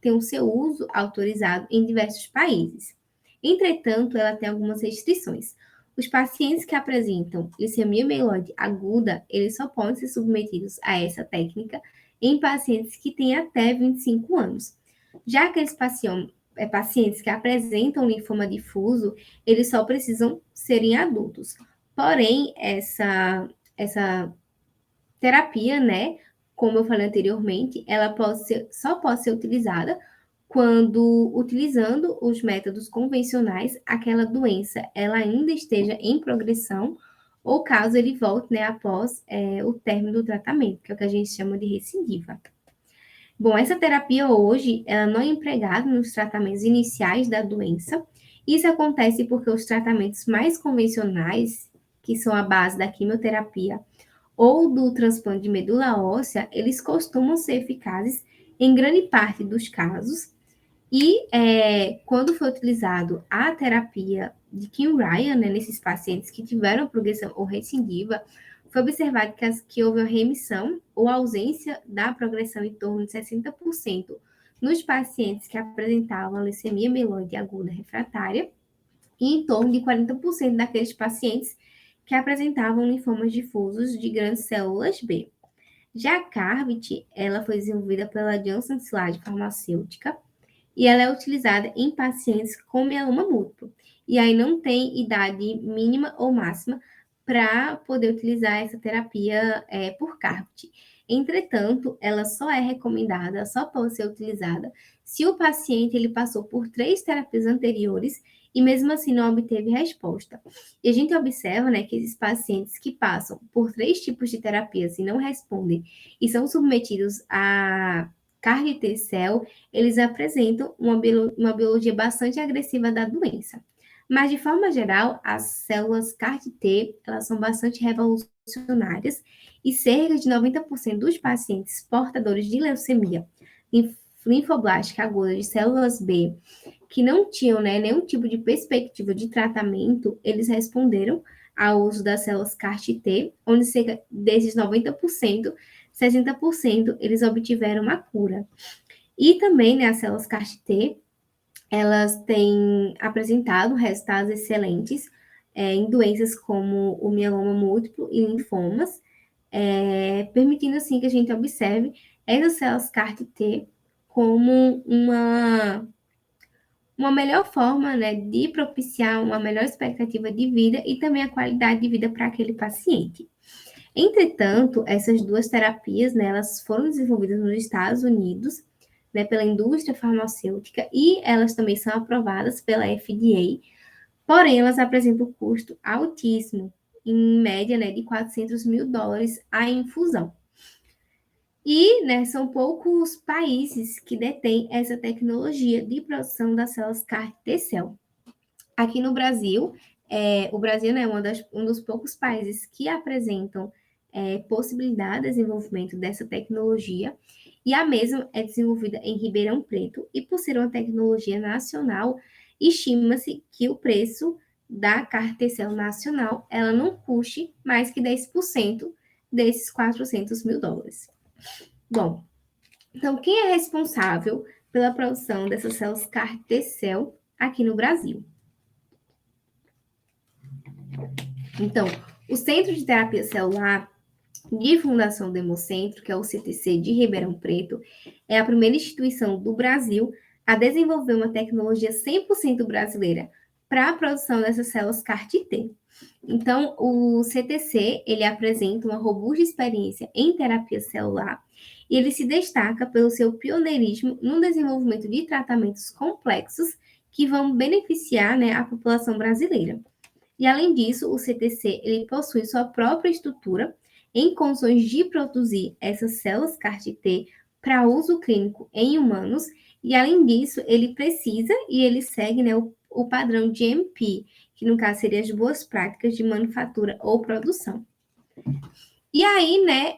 tem o seu uso autorizado em diversos países. Entretanto, ela tem algumas restrições. Os pacientes que apresentam leucemia mieloide aguda, eles só podem ser submetidos a essa técnica em pacientes que têm até 25 anos. Já aqueles pacientes que apresentam linfoma difuso, eles só precisam serem adultos. Porém, essa terapia, né, como eu falei anteriormente, ela só pode ser utilizada quando, utilizando os métodos convencionais, aquela doença ela ainda esteja em progressão, ou caso ele volte, né, após o término do tratamento, que é o que a gente chama de recidiva. Bom, essa terapia hoje, ela não é empregada nos tratamentos iniciais da doença. Isso acontece porque os tratamentos mais convencionais, que são a base da quimioterapia ou do transplante de medula óssea, eles costumam ser eficazes em grande parte dos casos. E quando foi utilizado a terapia de Kymriah, né, nesses pacientes que tiveram progressão ou recidiva, foi observado que houve uma remissão ou ausência da progressão em torno de 60% nos pacientes que apresentavam leucemia mieloide aguda refratária e em torno de 40% daqueles pacientes que apresentavam linfomas difusos de grandes células B. Já a Carvit, ela foi desenvolvida pela Johnson Slide Farmacêutica e ela é utilizada em pacientes com mieloma múltiplo. E aí não tem idade mínima ou máxima para poder utilizar essa terapia por CART. Entretanto, ela só é recomendada, só pode ser utilizada se o paciente ele passou por 3 terapias anteriores e mesmo assim não obteve resposta. E a gente observa, né, que esses pacientes que passam por 3 tipos de terapias e não respondem e são submetidos a CAR-T-cell, eles apresentam uma biologia bastante agressiva da doença. Mas, de forma geral, as células CAR-T, elas são bastante revolucionárias e cerca de 90% dos pacientes portadores de leucemia linfoblástica aguda de células B, que não tinham, né, nenhum tipo de perspectiva de tratamento, eles responderam ao uso das células CAR-T, onde cerca desses 90%, 60% eles obtiveram uma cura. E também, né, as células CAR-T, elas têm apresentado resultados excelentes em doenças como o mieloma múltiplo e linfomas, permitindo, assim, que a gente observe essas células CAR-T como uma melhor forma, né, de propiciar uma melhor expectativa de vida e também a qualidade de vida para aquele paciente. Entretanto, essas duas terapias, né, elas foram desenvolvidas nos Estados Unidos, né, pela indústria farmacêutica e elas também são aprovadas pela FDA, porém elas apresentam um custo altíssimo, em média, né, de $400.000 a infusão. E, né, são poucos países que detêm essa tecnologia de produção das células CAR-T-cell. Aqui no Brasil, o Brasil, né, é um dos poucos países que apresentam possibilidade de desenvolvimento dessa tecnologia, e a mesma é desenvolvida em Ribeirão Preto, e por ser uma tecnologia nacional, estima-se que o preço da CAR-T-cell nacional, ela não custe mais que 10% desses $400.000. Bom, então quem é responsável pela produção dessas células CAR-T-cell aqui no Brasil? Então, o Centro de Terapia Celular de Fundação do Hemocentro, que é o CTC de Ribeirão Preto, é a primeira instituição do Brasil a desenvolver uma tecnologia 100% brasileira para a produção dessas células CAR-T. Então, o CTC, ele apresenta uma robusta experiência em terapia celular e ele se destaca pelo seu pioneirismo no desenvolvimento de tratamentos complexos que vão beneficiar, né, a população brasileira. E, além disso, o CTC ele possui sua própria estrutura em condições de produzir essas células CAR-T para uso clínico em humanos, e, além disso, ele precisa e ele segue, né, o padrão GMP, que no caso seria as boas práticas de manufatura ou produção. E aí, né,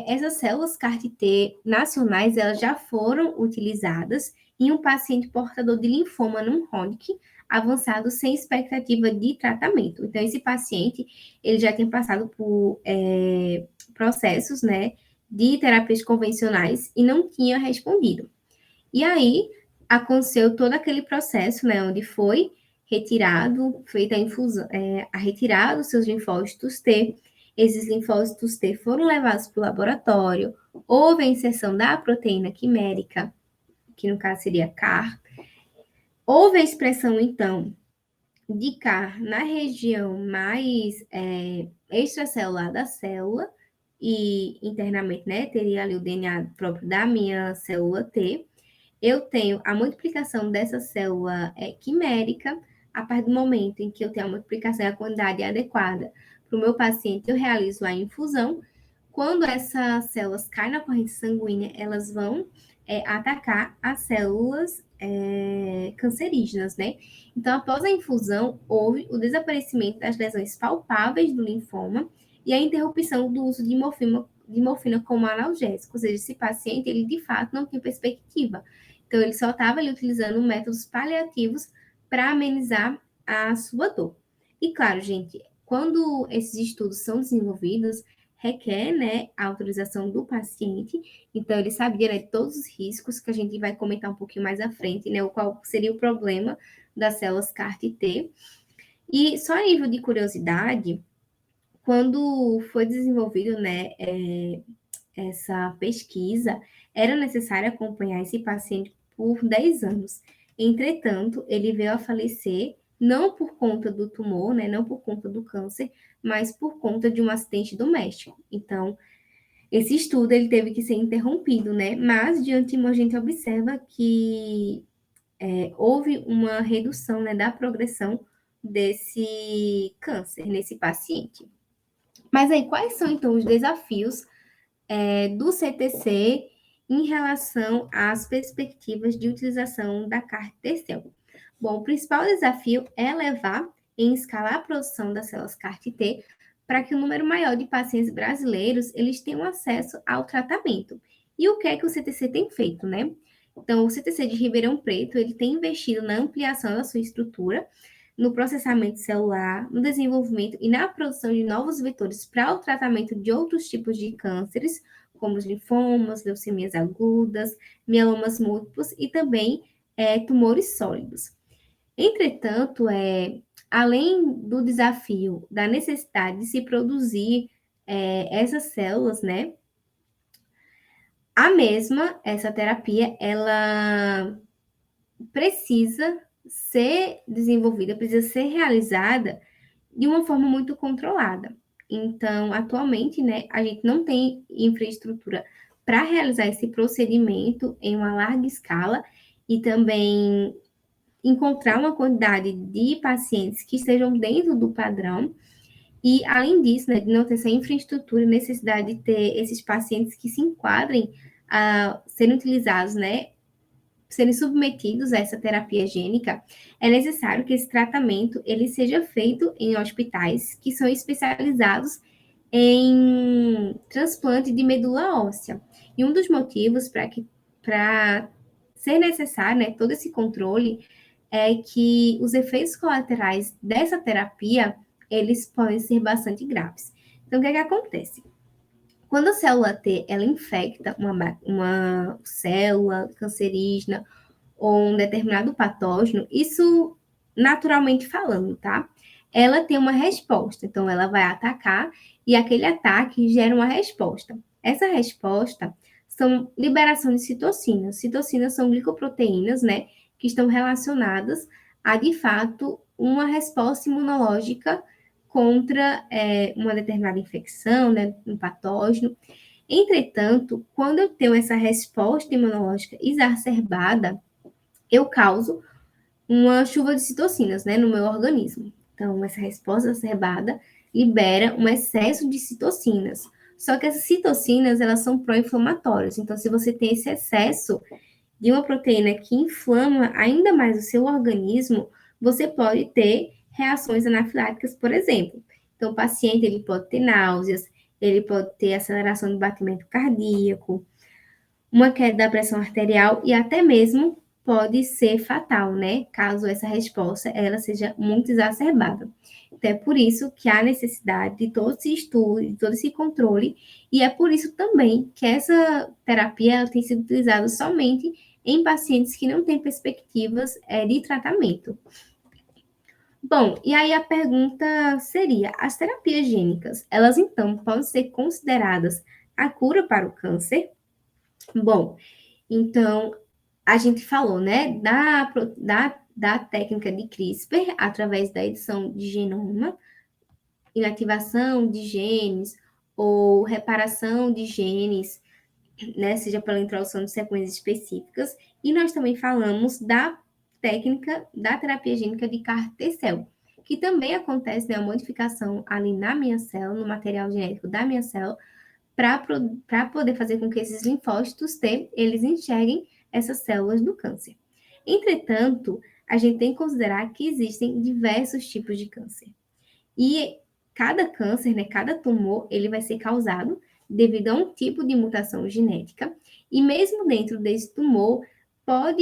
essas células CAR-T nacionais, elas já foram utilizadas em um paciente portador de linfoma não-Hodgkin avançado sem expectativa de tratamento. Então, esse paciente, ele já tem passado por processos, né, de terapias convencionais e não tinha respondido. E aí, aconteceu todo aquele processo, né, onde foi retirado, feita a infusão, retirado seus linfócitos T, esses linfócitos T foram levados para o laboratório, houve a inserção da proteína quimérica, que no caso seria CAR, houve a expressão, então, de CAR na região mais extracelular da célula, e internamente, né, teria ali o DNA próprio da minha célula T. Eu tenho a multiplicação dessa célula quimérica. A partir do momento em que eu tenho a multiplicação e a quantidade adequada para o meu paciente, eu realizo a infusão. Quando essas células caem na corrente sanguínea, elas vão atacar as células cancerígenas, né? Então, após a infusão, houve o desaparecimento das lesões palpáveis do linfoma e a interrupção do uso de morfina como analgésico. Ou seja, esse paciente, ele de fato não tinha perspectiva. Então, ele só estava ali utilizando métodos paliativos para amenizar a sua dor. E claro, gente, quando esses estudos são desenvolvidos, requer, né, a autorização do paciente. Então, ele sabia, né, todos os riscos que a gente vai comentar um pouquinho mais à frente, né, o qual seria o problema das células CAR-T. E só a nível de curiosidade, quando foi desenvolvido, né, essa pesquisa, era necessário acompanhar esse paciente por 10 anos. Entretanto, ele veio a falecer não por conta do tumor, né, não por conta do câncer, mas por conta de um acidente doméstico. Então, esse estudo ele teve que ser interrompido, né? Mas de antemão a gente observa que houve uma redução, né, da progressão desse câncer nesse paciente. Mas aí, quais são então os desafios do CTC em relação às perspectivas de utilização da CAR-T-cell? Bom, o principal desafio é levar em escala a produção das células CAR-T para que o número maior de pacientes brasileiros eles tenham acesso ao tratamento. E o que é que o CTC tem feito, né? Então, o CTC de Ribeirão Preto, ele tem investido na ampliação da sua estrutura, no processamento celular, no desenvolvimento e na produção de novos vetores para o tratamento de outros tipos de cânceres, como os linfomas, leucemias agudas, mielomas múltiplos e também tumores sólidos. Entretanto, além do desafio da necessidade de se produzir essas células, né? Essa terapia, ela precisa ser desenvolvida, precisa ser realizada de uma forma muito controlada. Então, atualmente, né, a gente não tem infraestrutura para realizar esse procedimento em uma larga escala e também encontrar uma quantidade de pacientes que estejam dentro do padrão. E, além disso, né, de não ter essa infraestrutura, necessidade de ter esses pacientes que se enquadrem a serem utilizados, né, serem submetidos a essa terapia gênica, é necessário que esse tratamento ele seja feito em hospitais que são especializados em transplante de medula óssea. E um dos motivos para ser necessário, né, todo esse controle é que os efeitos colaterais dessa terapia eles podem ser bastante graves. Então, o que é que acontece? Quando a célula T ela infecta uma célula cancerígena ou um determinado patógeno, isso naturalmente falando, tá? Ela tem uma resposta, então ela vai atacar e aquele ataque gera uma resposta. Essa resposta são liberação de citocinas. Citocinas são glicoproteínas, né, que estão relacionadas a, de fato, uma resposta imunológica contra uma determinada infecção, né, um patógeno. Entretanto, quando eu tenho essa resposta imunológica exacerbada, eu causo uma chuva de citocinas, né, no meu organismo. Então, essa resposta exacerbada libera um excesso de citocinas. Só que essas citocinas, elas são pró-inflamatórias. Então, se você tem esse excesso de uma proteína que inflama ainda mais o seu organismo, você pode ter reações anafiláticas, por exemplo. Então, o paciente ele pode ter náuseas, ele pode ter aceleração do batimento cardíaco, uma queda da pressão arterial e até mesmo pode ser fatal, né? Caso essa resposta ela seja muito exacerbada. Então, é por isso que há necessidade de todo esse estudo, de todo esse controle, e é por isso também que essa terapia ela tem sido utilizada somente em pacientes que não têm perspectivas de tratamento. Bom, e aí a pergunta seria: as terapias gênicas, elas então podem ser consideradas a cura para o câncer? Bom, então a gente falou, né, da técnica de CRISPR através da edição de genoma, inativação de genes ou reparação de genes, né, seja pela introdução de sequências específicas, e nós também falamos da técnica da terapia gênica de CAR-T-cell, que também acontece, né, a modificação ali na minha célula, no material genético da minha célula, para poder fazer com que esses linfócitos T, eles enxerguem essas células do câncer. Entretanto, a gente tem que considerar que existem diversos tipos de câncer. E cada câncer, né, cada tumor, ele vai ser causado devido a um tipo de mutação genética. E mesmo dentro desse tumor, pode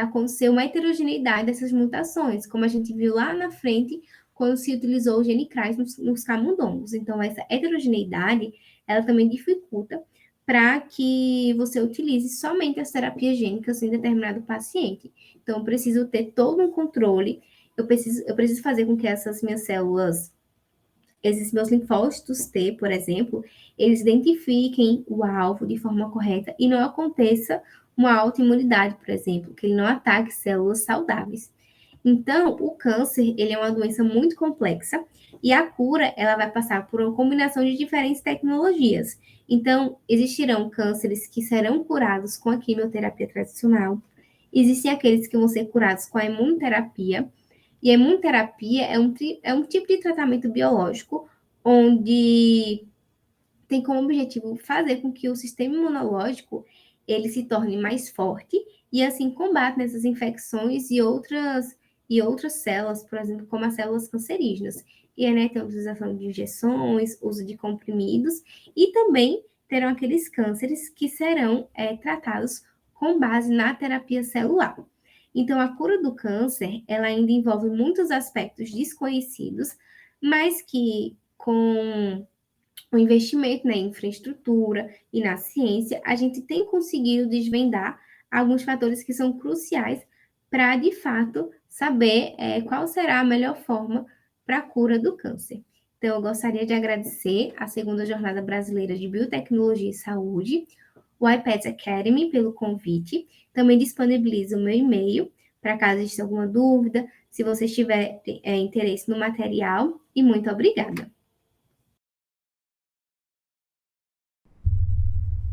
acontecer uma heterogeneidade dessas mutações, como a gente viu lá na frente, quando se utilizou o gene CRAS nos camundongos. Então, essa heterogeneidade, ela também dificulta para que você utilize somente as terapias gênicas em determinado paciente. Então, eu preciso ter todo um controle, eu preciso fazer com que essas minhas células, esses meus linfócitos T, por exemplo, eles identifiquem o alvo de forma correta e não aconteça uma autoimunidade, por exemplo, que ele não ataque células saudáveis. Então, o câncer, ele é uma doença muito complexa e a cura, ela vai passar por uma combinação de diferentes tecnologias. Então, existirão cânceres que serão curados com a quimioterapia tradicional, existem aqueles que vão ser curados com a imunoterapia, e a imunoterapia é um tipo de tratamento biológico onde tem como objetivo fazer com que o sistema imunológico ele se torne mais forte e assim combate essas infecções e outras células, por exemplo, como as células cancerígenas. E aí, né, tem a utilização de injeções, uso de comprimidos e também terão aqueles cânceres que serão tratados com base na terapia celular. Então, a cura do câncer, ela ainda envolve muitos aspectos desconhecidos, mas que com o investimento na infraestrutura e na ciência, a gente tem conseguido desvendar alguns fatores que são cruciais para, de fato, saber qual será a melhor forma para a cura do câncer. Então, eu gostaria de agradecer a Segunda Jornada Brasileira de Biotecnologia e Saúde, o iPads Academy, pelo convite. Também disponibilizo o meu e-mail, para caso exista alguma dúvida, se você tiver interesse no material. E muito obrigada.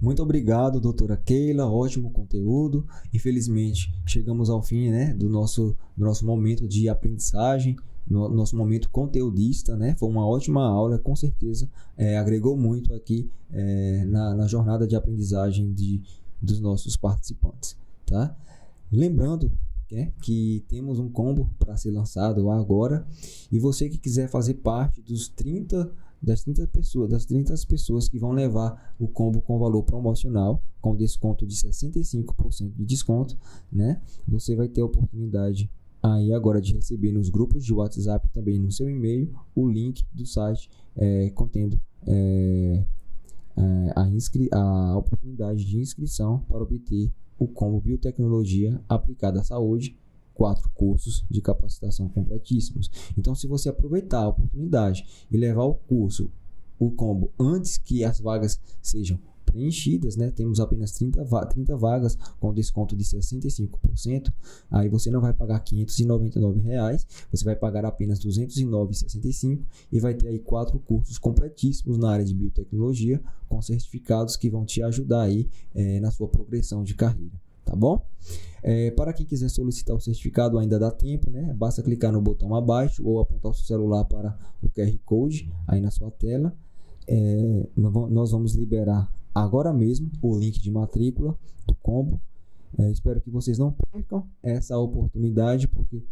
Muito obrigado, doutora Keila, ótimo conteúdo. Infelizmente, chegamos ao fim, né, do nosso momento de aprendizagem, nosso momento conteudista, né? Foi uma ótima aula, com certeza agregou muito aqui na jornada de aprendizagem dos nossos participantes, tá? Lembrando que temos um combo para ser lançado agora, e você que quiser fazer parte das 30 pessoas que vão levar o combo com valor promocional, com desconto de 65% de desconto, né? Você vai ter a oportunidade aí agora de receber nos grupos de WhatsApp, também no seu e-mail, o link do site contendo a oportunidade de inscrição para obter o combo Biotecnologia aplicada à saúde, 4 cursos de capacitação completíssimos. Então, se você aproveitar a oportunidade e levar o combo antes que as vagas sejam preenchidas, né? Temos apenas 30 vagas com desconto de 65%. Aí você não vai pagar R$ 599, você vai pagar apenas R$ 209,65 e vai ter aí 4 cursos completíssimos na área de biotecnologia, com certificados que vão te ajudar aí na sua progressão de carreira. Tá bom? Para quem quiser solicitar o certificado, ainda dá tempo, né? Basta clicar no botão abaixo ou apontar o seu celular para o QR Code aí na sua tela. Nós vamos liberar agora mesmo o link de matrícula do combo. Espero que vocês não percam essa oportunidade, porque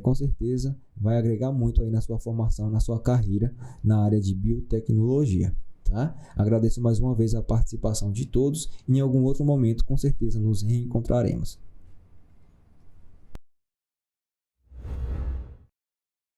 com certeza vai agregar muito aí na sua formação, na sua carreira na área de biotecnologia. Tá? Agradeço mais uma vez a participação de todos. Em algum outro momento, com certeza, nos reencontraremos.